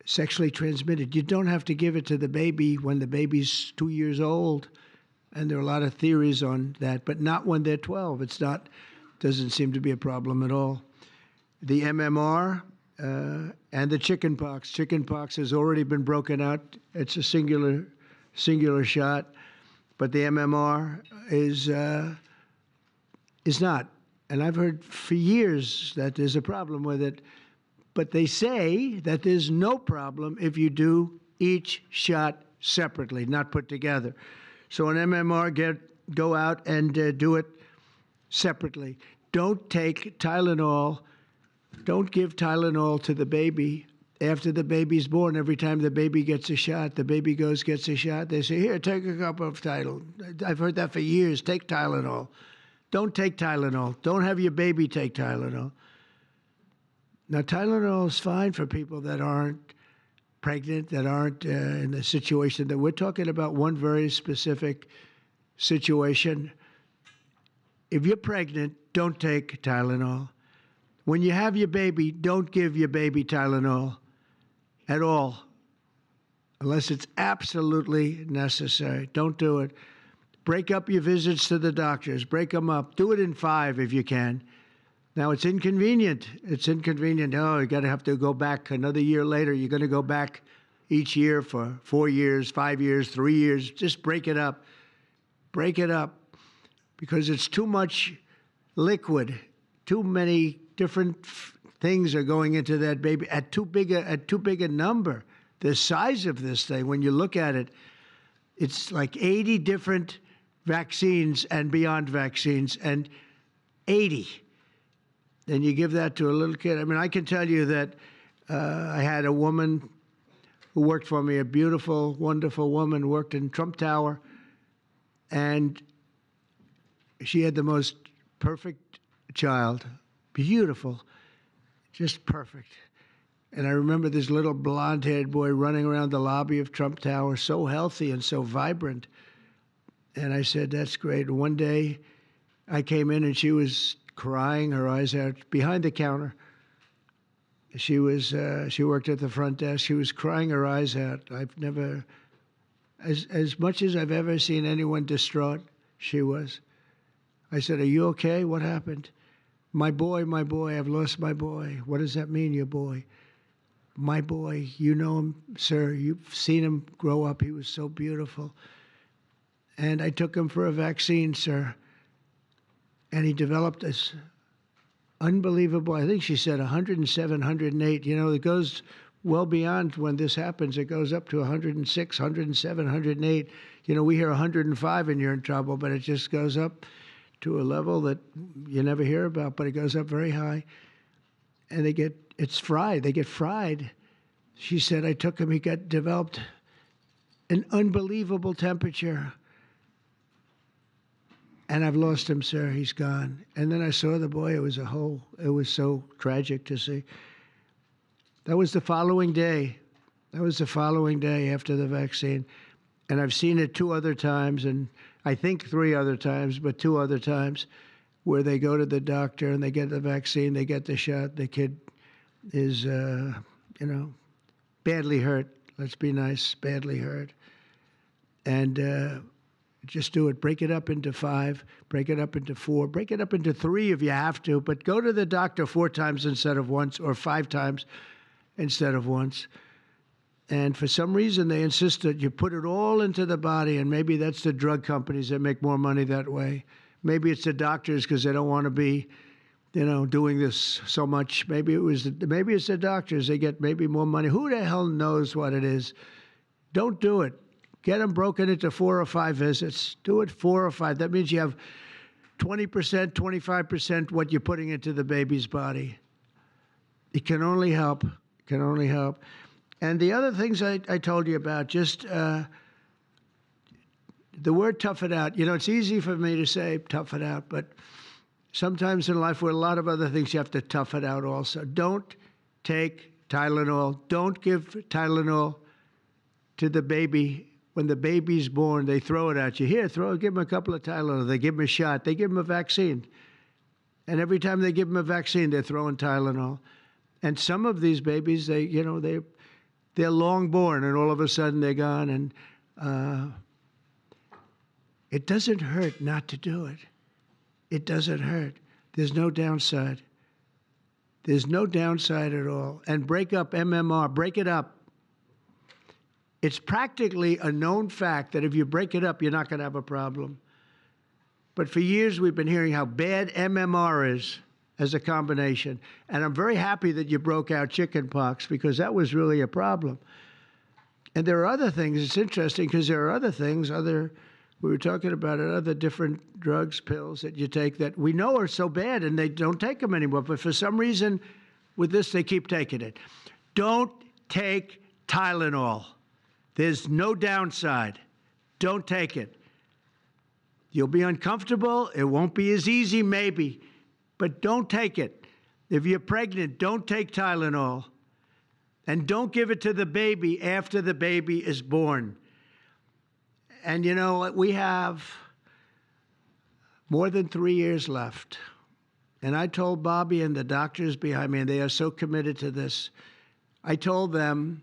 Sexually transmitted. You don't have to give it to the baby when the baby's 2 years old. And there are a lot of theories on that, but not when they're 12. Doesn't seem to be a problem at all. The MMR and the chickenpox. Chickenpox has already been broken out. It's a singular shot, but the MMR is not. And I've heard for years that there's a problem with it. But they say that there's no problem if you do each shot separately, not put together. So an MMR, go out and do it separately. Don't take Tylenol. Don't give Tylenol to the baby after the baby's born. Every time the baby gets a shot, the baby gets a shot. They say, here, take a cup of Tylenol. I've heard that for years. Take Tylenol. Don't take Tylenol. Don't have your baby take Tylenol. Now, Tylenol is fine for people that aren't pregnant, that aren't in the situation that we're talking about. One very specific situation. If you're pregnant, don't take Tylenol. When you have your baby, don't give your baby Tylenol at all, unless it's absolutely necessary. Don't do it. Break up your visits to the doctors. Break them up. Do it in 5 if you can. Now, it's inconvenient. It's inconvenient. Oh, you got to have to go back another year later. You're going to go back each year for 4 years, 5 years, 3 years. Just break it up. Break it up, because it's too much liquid. Too many different things are going into that baby at too big a number. The size of this thing, when you look at it, it's like 80 different vaccines and beyond vaccines, and 80. Then you give that to a little kid. I mean, I can tell you that I had a woman who worked for me, a beautiful, wonderful woman, worked in Trump Tower, and she had the most perfect child, beautiful, just perfect. And I remember this little blonde-haired boy running around the lobby of Trump Tower, so healthy and so vibrant. And I said, that's great. One day I came in and she was crying her eyes out behind the counter. She worked at the front desk. She was crying her eyes out. I've never, as much as I've ever seen anyone distraught, she was. I said, are you okay? What happened? My boy, I've lost my boy. What does that mean, your boy? My boy, you know him, sir. You've seen him grow up. He was so beautiful. And I took him for a vaccine, sir. And he developed this unbelievable, I think she said 107, 108. You know, it goes well beyond when this happens. It goes up to 106, 107, 108. You know, we hear 105 and you're in trouble, but it just goes up to a level that you never hear about, but it goes up very high. And it's fried. They get fried. She said, I took him, he developed an unbelievable temperature. And I've lost him, sir. He's gone. And then I saw the boy. It was so tragic to see. That was the following day. That was the following day after the vaccine. And I've seen it 2 other times, and I think 3 other times, but 2 other times, where they go to the doctor and they get the vaccine, they get the shot. The kid is, badly hurt. Let's be nice, badly hurt. And just do it. Break it up into 5, break it up into 4, break it up into 3 if you have to, but go to the doctor 4 times instead of once, or 5 times instead of once. And for some reason, they insist that you put it all into the body, and maybe that's the drug companies that make more money that way. Maybe it's the doctors because they don't want to be, doing this so much. Maybe it's the doctors. They get maybe more money. Who the hell knows what it is? Don't do it. Get them broken into 4 or 5 visits. Do it 4 or 5. That means you have 20%, 25% what you're putting into the baby's body. It can only help. It can only help. And the other things I told you about, just the word tough it out. It's easy for me to say tough it out, but sometimes in life, with a lot of other things, you have to tough it out also. Don't take Tylenol. Don't give Tylenol to the baby. When the baby's born, they throw it at you. Here, give them a couple of Tylenol. They give them a shot. They give them a vaccine. And every time they give them a vaccine, they're throwing Tylenol. And some of these babies, they're long born, and all of a sudden they're gone. And it doesn't hurt not to do it. It doesn't hurt. There's no downside. There's no downside at all. And break up MMR. Break it up. It's practically a known fact that if you break it up, you're not going to have a problem. But for years, we've been hearing how bad MMR is as a combination. And I'm very happy that you broke out chickenpox because that was really a problem. And there are other things. It's interesting because there are other things, we were talking about it, other different drugs, pills that you take that we know are so bad and they don't take them anymore. But for some reason, with this, they keep taking it. Don't take Tylenol. There's no downside. Don't take it. You'll be uncomfortable. It won't be as easy, maybe, but don't take it. If you're pregnant, don't take Tylenol. And don't give it to the baby after the baby is born. And you know, we have more than 3 years left. And I told Bobby and the doctors behind me, and they are so committed to this, I told them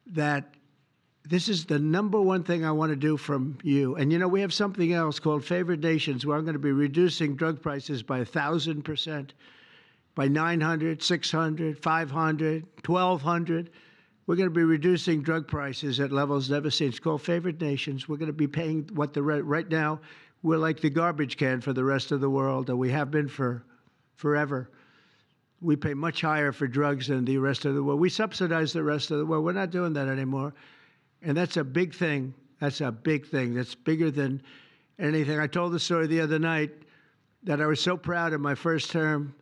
that this is the number one thing I want to do from you. And you know, we have something else called Favored Nations, where I'm going to be reducing drug prices by 1,000%, by 900, 600, 500, 1,200. We're going to be reducing drug prices at levels never seen. It's called Favored Nations. We're going to be paying what right now, we're like the garbage can for the rest of the world, and we have been for forever. We pay much higher for drugs than the rest of the world. We subsidize the rest of the world. We're not doing that anymore. And that's a big thing. That's a big thing. That's bigger than anything. I told the story the other night that I was so proud in my first term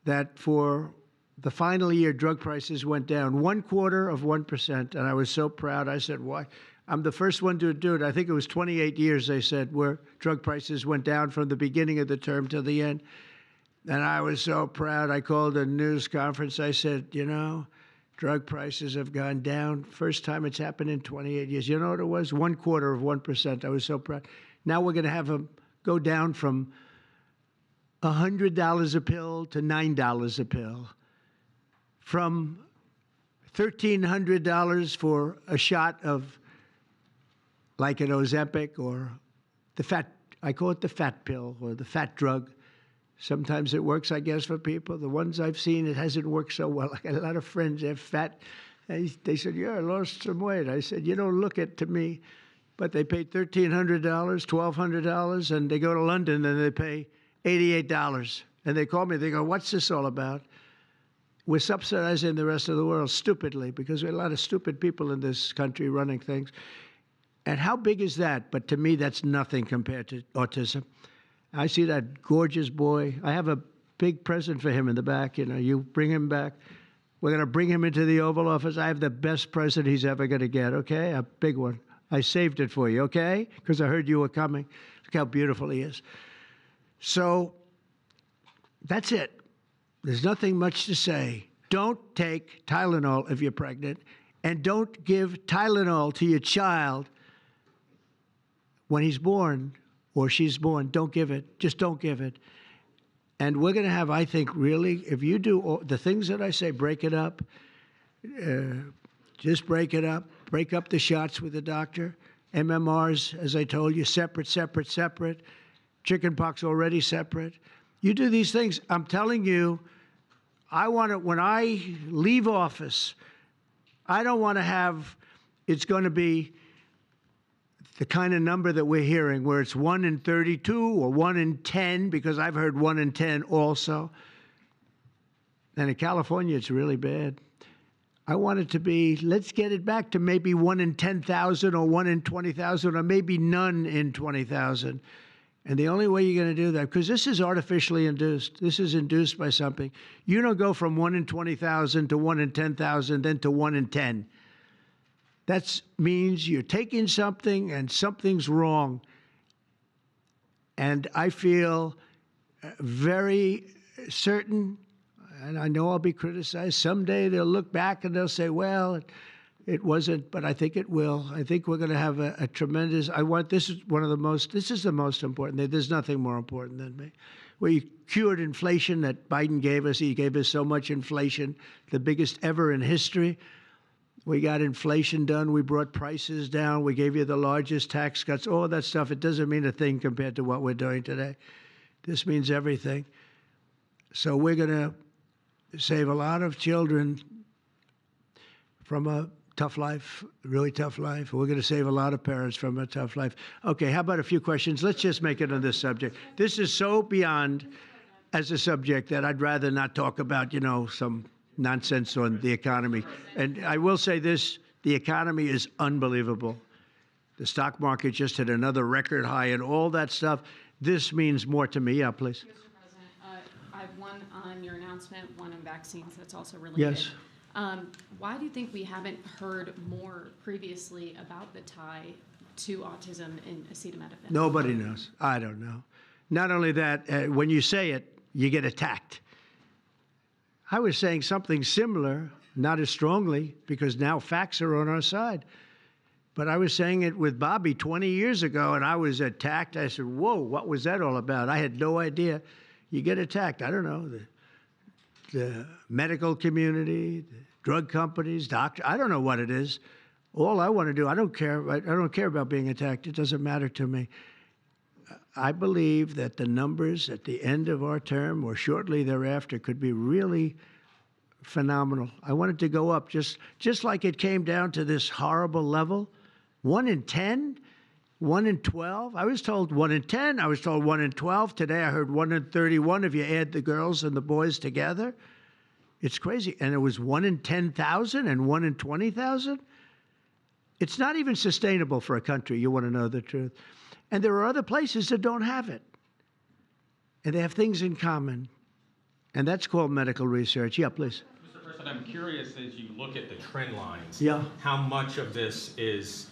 that for the final year, drug prices went down 0.25%. And I was so proud. I said, why? I'm the first one to do it. I think it was 28 years, they said, where drug prices went down from the beginning of the term to the end. And I was so proud. I called a news conference. I said, you know, drug prices have gone down. First time it's happened in 28 years. You know what it was? 0.25%. I was so proud. Now we're going to have them go down from $100 a pill to $9 a pill, from $1,300 for a shot of like an Ozempic or the fat, I call it the fat pill or the fat drug. Sometimes it works, I guess, for people. The ones I've seen, it hasn't worked so well. I got a lot of friends, they're fat. They said, yeah, I lost some weight. I said, you don't look it to me. But they paid $1,300, $1,200, and they go to London and they pay $88. And they call me, they go, what's this all about? We're subsidizing the rest of the world stupidly because we have a lot of stupid people in this country running things. And how big is that? But to me, that's nothing compared to autism. I see that gorgeous boy. I have a big present for him in the back. You know, you bring him back. We're going to bring him into the Oval Office. I have the best present he's ever going to get, okay? A big one. I saved it for you, okay? Because I heard you were coming. Look how beautiful he is. So that's it. There's nothing much to say. Don't take Tylenol if you're pregnant, and don't give Tylenol to your child when he's born or she's born. Don't give it. Just don't give it. And we're going to have, I think, really, if you do all the things that I say, break it up. Just break it up. Break up the shots with the doctor. MMRs, as I told you, separate, separate, separate. Chickenpox already separate. You do these things. I'm telling you, I want to, when I leave office, I don't want to have, it's going to be the kind of number that we're hearing where it's 1 in 32 or 1 in 10, because I've heard 1 in 10 also. And in California, it's really bad. I want it to be, let's get it back to maybe 1 in 10,000 or 1 in 20,000 or maybe none in 20,000. And the only way you're going to do that, because this is artificially induced. This is induced by something. You don't go from 1 in 20,000 to 1 in 10,000, then to 1 in 10. That means you're taking something and something's wrong. And I feel very certain, and I know I'll be criticized. Someday they'll look back and they'll say, well, it wasn't, but I think it will. I think we're going to have a tremendous, this is the most important thing. There's nothing more important than me. We cured inflation that Biden gave us. He gave us so much inflation, the biggest ever in history. We got inflation done. We brought prices down. We gave you the largest tax cuts, all that stuff. It doesn't mean a thing compared to what we're doing today. This means everything. So we're going to save a lot of children from a tough life, really tough life. We're going to save a lot of parents from a tough life. Okay, how about a few questions? Let's just make it on this subject. This is so beyond as a subject that I'd rather not talk about, some nonsense on the economy. And I will say this, the economy is unbelievable. The stock market just hit another record high and all that stuff. This means more to me. Yeah, please. Mr. President, I have one on your announcement, one on vaccines that's also related. Yes. Why do you think we haven't heard more previously about the tie to autism in acetaminophen? Nobody knows. I don't know. Not only that, when you say it, you get attacked. I was saying something similar, not as strongly, because now facts are on our side. But I was saying it with Bobby 20 years ago, and I was attacked. I said, whoa, what was that all about? I had no idea. You get attacked. I don't know. The medical community, the drug companies, doctors, I don't know what it is. All I want to do, I don't care. I don't care about being attacked. It doesn't matter to me. I believe that the numbers at the end of our term or shortly thereafter could be really phenomenal. I want it to go up just like it came down to this horrible level. 1 in 10, 1 in 12. I was told 1 in 10. I was told 1 in 12. Today I heard 1 in 31 if you add the girls and the boys together. It's crazy. And it was 1 in 10,000 and 1 in 20,000. It's not even sustainable for a country. You want to know the truth. And there are other places that don't have it. And they have things in common. And that's called medical research. Yeah, please. Mr. President, I'm curious as you look at the trend lines, Yeah. how much of this is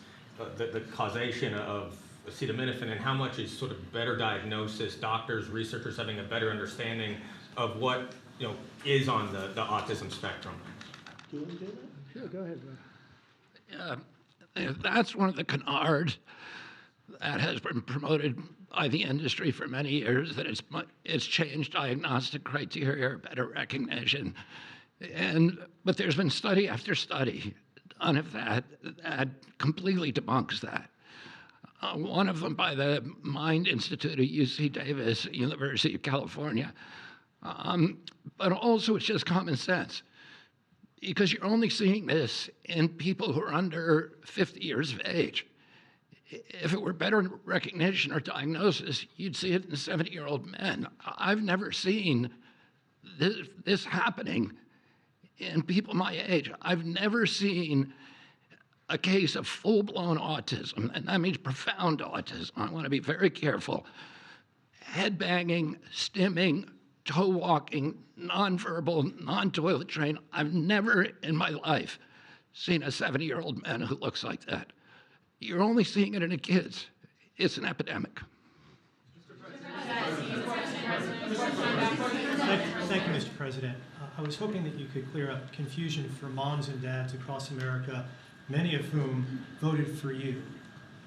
the causation of acetaminophen and how much is sort of better diagnosis, doctors, researchers having a better understanding of what is on the autism spectrum? Do you want to do that? Sure, go ahead, Rob. That's one of the canards that has been promoted by the industry for many years, that it's changed diagnostic criteria, better recognition. But there's been study after study done of that completely debunks that. One of them by the Mind Institute at UC Davis, University of California. But also it's just common sense, because you're only seeing this in people who are under 50 years of age. If it were better recognition or diagnosis, you'd see it in 70-year-old men. I've never seen this happening in people my age. I've never seen a case of full-blown autism, and that means profound autism. I want to be very careful. Head banging, stimming, toe walking, nonverbal, non-toilet trained. I've never in my life seen a 70-year-old man who looks like that. You're only seeing it in the kids. It's an epidemic. Thank you, Mr. President. I was hoping that you could clear up confusion for moms and dads across America, many of whom voted for you.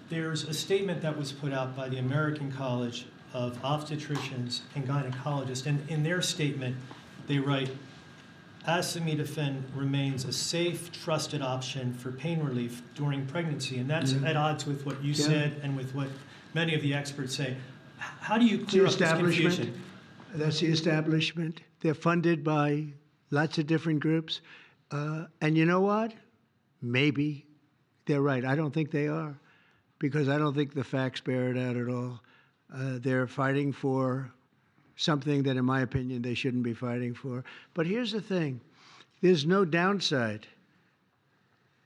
There's a statement that was put out by the American College of Obstetricians and Gynecologists, and in their statement, they write, acetaminophen remains a safe, trusted option for pain relief during pregnancy, and that's at odds with what you said and with what many of the experts say. How do you clear up this confusion? That's the establishment. They're funded by lots of different groups. And you know what? Maybe they're right. I don't think they are, because I don't think the facts bear it out at all. They're fighting for something that, in my opinion, they shouldn't be fighting for. But here's the thing. There's no downside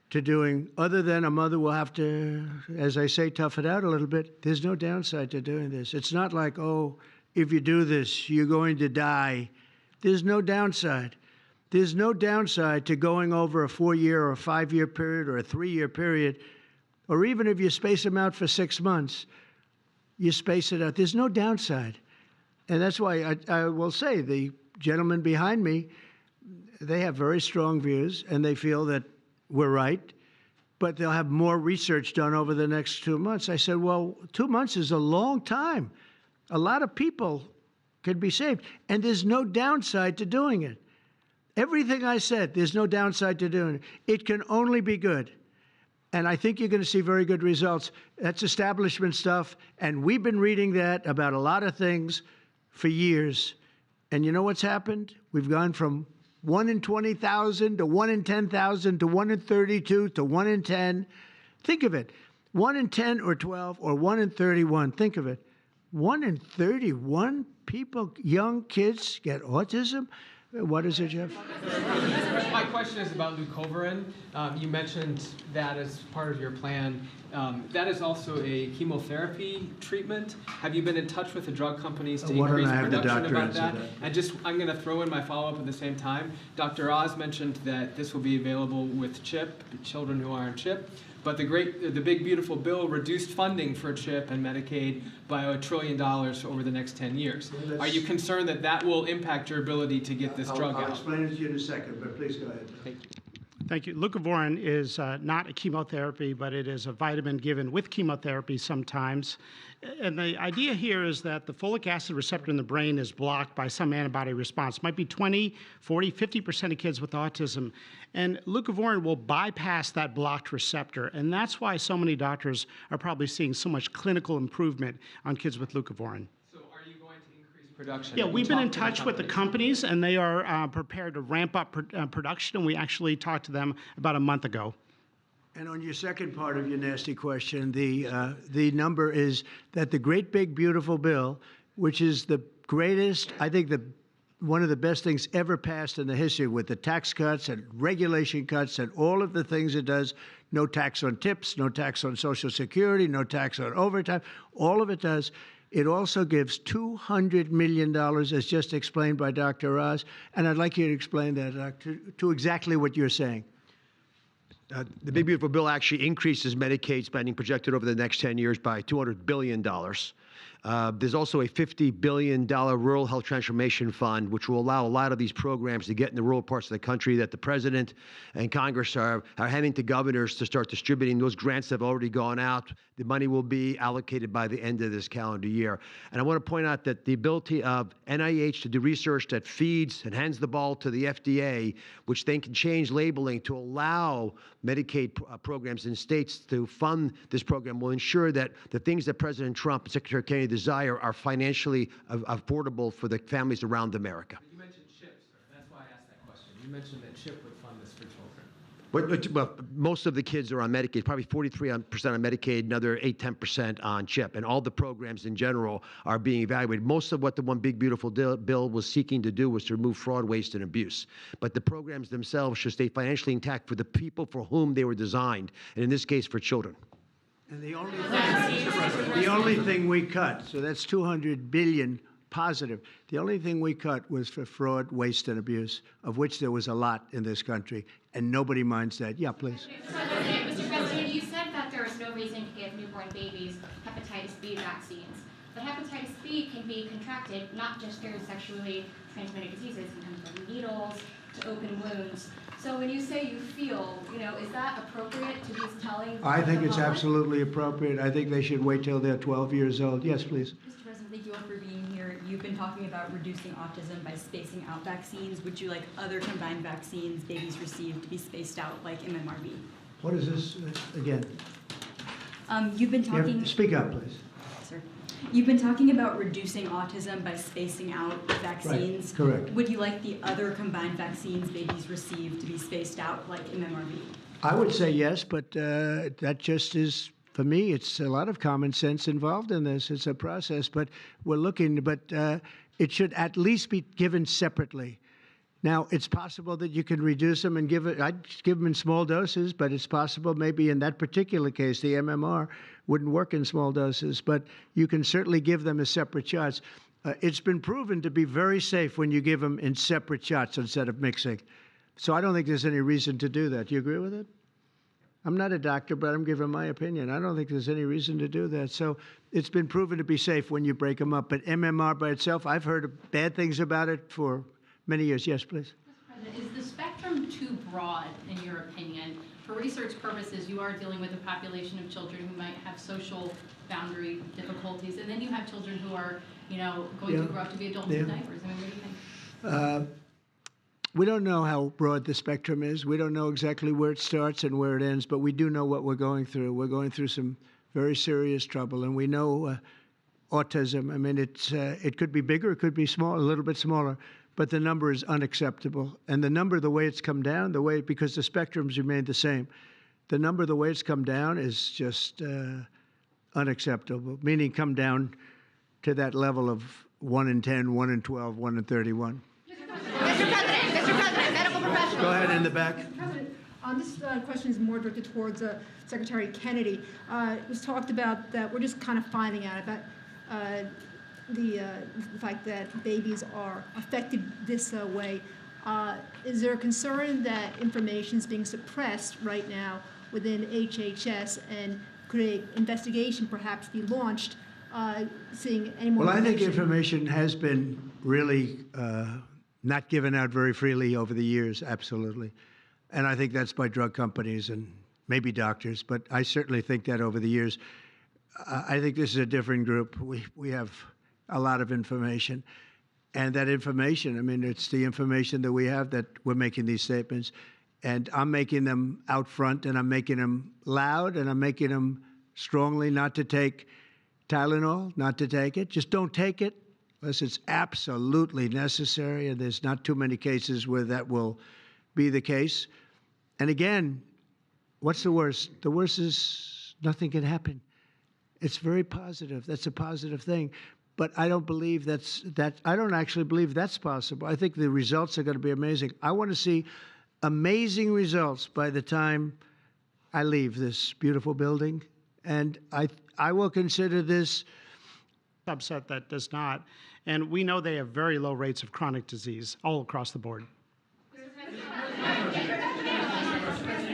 to doing, other than a mother will have to, as I say, tough it out a little bit. There's no downside to doing this. It's not like, oh, if you do this, you're going to die. There's no downside. There's no downside to going over a 4-year or a 5-year period or a 3-year period, or even if you space them out for 6 months, you space it out. There's no downside. And that's why I will say the gentleman behind me, they have very strong views, and they feel that we're right, but they'll have more research done over the next 2 months. I said, well, 2 months is a long time. A lot of people could be saved, and there's no downside to doing it. Everything I said, there's no downside to doing it. It can only be good. And I think you're going to see very good results. That's establishment stuff, and we've been reading that about a lot of things for years. And you know what's happened? We've gone from 1 in 20,000 to 1 in 10,000 to 1 in 32 to 1 in 10. Think of it. 1 in 10 or 12 or 1 in 31. Think of it. 1 in 31 people, young kids, get autism? What is it, Jeff? My question is about leucovorin. You mentioned that as part of your plan. That is also a chemotherapy treatment. Have you been in touch with the drug companies to Why don't increase I have the production doctor about answer that? that? And I'm going to throw in my follow-up at the same time. Dr. Oz mentioned that this will be available with CHIP, children who are on CHIP. But the big beautiful bill reduced funding for CHIP and Medicaid by $1 trillion over the next 10 years. Are you concerned that that will impact your ability to get this drug out? I'll explain it to you in a second, but please go ahead. Thank you. Thank you. Leucovorin is not a chemotherapy, but it is a vitamin given with chemotherapy sometimes. And the idea here is that the folic acid receptor in the brain is blocked by some antibody response. It might be 20, 40, 50% of kids with autism. And leucovorin will bypass that blocked receptor. And that's why so many doctors are probably seeing so much clinical improvement on kids with leucovorin. Production. Yeah, we've been in touch with the companies, and they are prepared to ramp up production, and we actually talked to them about a month ago. And on your second part of your nasty question, the number is that the great big beautiful bill, which is the greatest, I think one of the best things ever passed in the history, with the tax cuts and regulation cuts and all of the things it does, no tax on tips, no tax on Social Security, no tax on overtime, all of it does. It also gives $200 million, as just explained by Dr. Oz, and I'd like you to explain that to exactly what you're saying. The Big Beautiful Bill actually increases Medicaid spending projected over the next 10 years by $200 billion. There's also a $50 billion Rural Health Transformation Fund, which will allow a lot of these programs to get in the rural parts of the country that the President and Congress are handing to governors to start distributing. Those grants have already gone out. The money will be allocated by the end of this calendar year. And I want to point out that the ability of NIH to do research that feeds and hands the ball to the FDA, which then can change labeling to allow Medicaid programs in states to fund this program, will ensure that the things that President Trump and Secretary Kennedy desire are financially affordable for the families around America. You mentioned CHIP, sir. That's why I asked that question. You mentioned that CHIP would fund this for children. Well, most of the kids are on Medicaid, probably 43% on Medicaid, another 8-10% on CHIP, and all the programs in general are being evaluated. Most of what the One Big Beautiful Bill was seeking to do was to remove fraud, waste, and abuse. But the programs themselves should stay financially intact for the people for whom they were designed, and in this case, for children. And the only thing we cut, so that's $200 billion positive. The only thing we cut was for fraud, waste, and abuse, of which there was a lot in this country, and nobody minds that. Yeah, please. Mr. President, you said that there is no reason to give newborn babies hepatitis B vaccines. But hepatitis B can be contracted not just through sexually transmitted diseases. It can come from needles to open wounds. So when you say you feel, is that appropriate to be telling? I think it's public? absolutely appropriate. I think they should wait till they're 12 years old. Yes, please. Mr. President, thank you all for being here. You've been talking about reducing autism by spacing out vaccines. Would you like other combined vaccines babies receive to be spaced out like MMRV? What is this again? You've been talking. Speak up, please. Sir. You've been talking about reducing autism by spacing out vaccines. Right. Correct. Would you like the other combined vaccines babies receive to be spaced out like MMRV? I would say yes, but that just is, for me, it's a lot of common sense involved in this. It's a process, but we're looking, but it should at least be given separately. Now, it's possible that you can reduce them and I'd give them in small doses, but it's possible maybe in that particular case, the MMR wouldn't work in small doses, but you can certainly give them as separate shots. It's been proven to be very safe when you give them in separate shots instead of mixing. So I don't think there's any reason to do that. Do you agree with it? I'm not a doctor, but I'm giving my opinion. I don't think there's any reason to do that. So it's been proven to be safe when you break them up. But MMR by itself, I've heard bad things about it for many years. Yes, please. Mr. President, is the spectrum too broad, in your opinion? For research purposes, you are dealing with a population of children who might have social boundary difficulties, and then you have children who are, going to grow up to be adults with diapers. I mean, what do you think? We don't know how broad the spectrum is. We don't know exactly where it starts and where it ends, but we do know what we're going through. We're going through some very serious trouble, and we know autism. I mean, it could be bigger, it could be small, a little bit smaller, but the number is unacceptable. And the number, the way it's come down, because the spectrums remain the same, the number, the way it's come down is just unacceptable, meaning come down to that level of 1 in 10, 1 in 12, 1 in 31. Mr. President, medical professionals. Go ahead in the back. President, this question is more directed towards Secretary Kennedy. It was talked about that we're just kind of finding out about the fact that babies are affected this way. Is there a concern that information is being suppressed right now within HHS, and could an investigation perhaps be launched seeing any more Well, I think information? information has been really not given out very freely over the years, absolutely. And I think that's by drug companies and maybe doctors, but I certainly think that over the years. I think this is a different group. We have a lot of information. And that information, I mean, it's the information that we have that we're making these statements. And I'm making them out front, and I'm making them loud, and I'm making them strongly not to take Tylenol, not to take it. Just don't take it unless it's absolutely necessary, and there's not too many cases where that will be the case. And again, what's the worst? The worst is nothing can happen. It's very positive. That's a positive thing. But I don't believe I don't actually believe that's possible. I think the results are going to be amazing. I want to see amazing results by the time I leave this beautiful building. And I will consider this Subset that does not. And we know they have very low rates of chronic disease all across the board.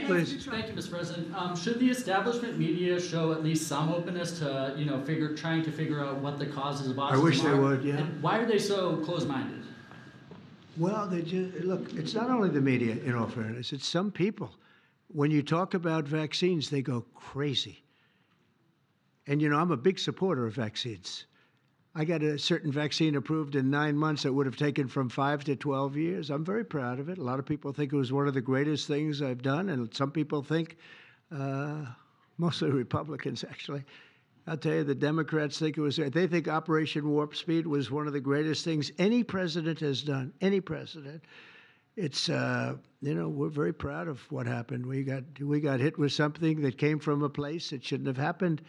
Please. Thank you, Mr. President. Should the establishment media show at least some openness to, trying to figure out what the causes of autism are? I wish they would, yeah. And why are they so closed-minded? Well, look, it's not only the media, in all fairness, it's some people. When you talk about vaccines, they go crazy. And, I'm a big supporter of vaccines. I got a certain vaccine approved in 9 months that would have taken from 5 to 12 years. I'm very proud of it. A lot of people think it was one of the greatest things I've done, and some people think, mostly Republicans, actually. I'll tell you, the Democrats think it was, they think Operation Warp Speed was one of the greatest things any president has done, any president. It's, we're very proud of what happened. We got hit with something that came from a place that shouldn't have happened,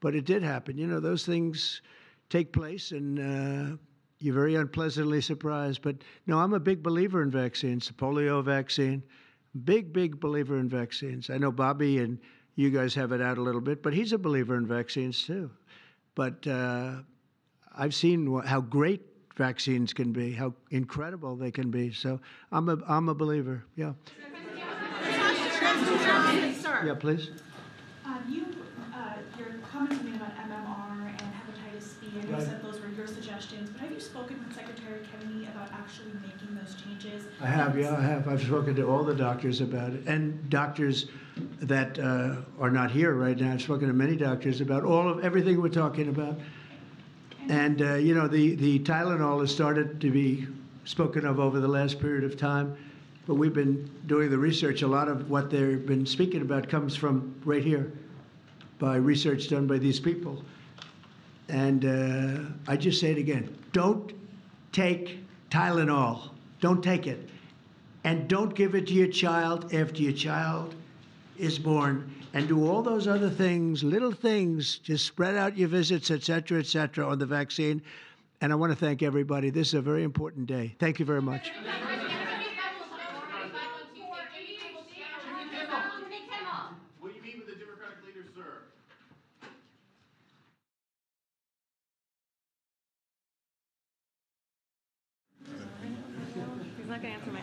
but it did happen. Those things take place, and you're very unpleasantly surprised. But no, I'm a big believer in vaccines, the polio vaccine, big believer in vaccines. I know Bobby and you guys have it out a little bit, but he's a believer in vaccines too. But I've seen how great vaccines can be, how incredible they can be. So I'm a believer. Yeah. Yeah, please. Your comments made about MMR and hepatitis B, and you said those were your suggestions, but have you spoken with Secretary Kennedy about actually making those changes? I have, yeah, I have. I've spoken to all the doctors about it, and doctors that are not here right now. I've spoken to many doctors about everything we're talking about. And, the Tylenol has started to be spoken of over the last period of time, but we've been doing the research. A lot of what they've been speaking about comes from right here, by research done by these people. And I just say it again, don't take Tylenol. Don't take it. And don't give it to your child after your child is born. And do all those other things, little things, just spread out your visits, et cetera, on the vaccine. And I want to thank everybody. This is a very important day. Thank you very much. Will you meet with the Democratic leader, sir? He's not going to answer my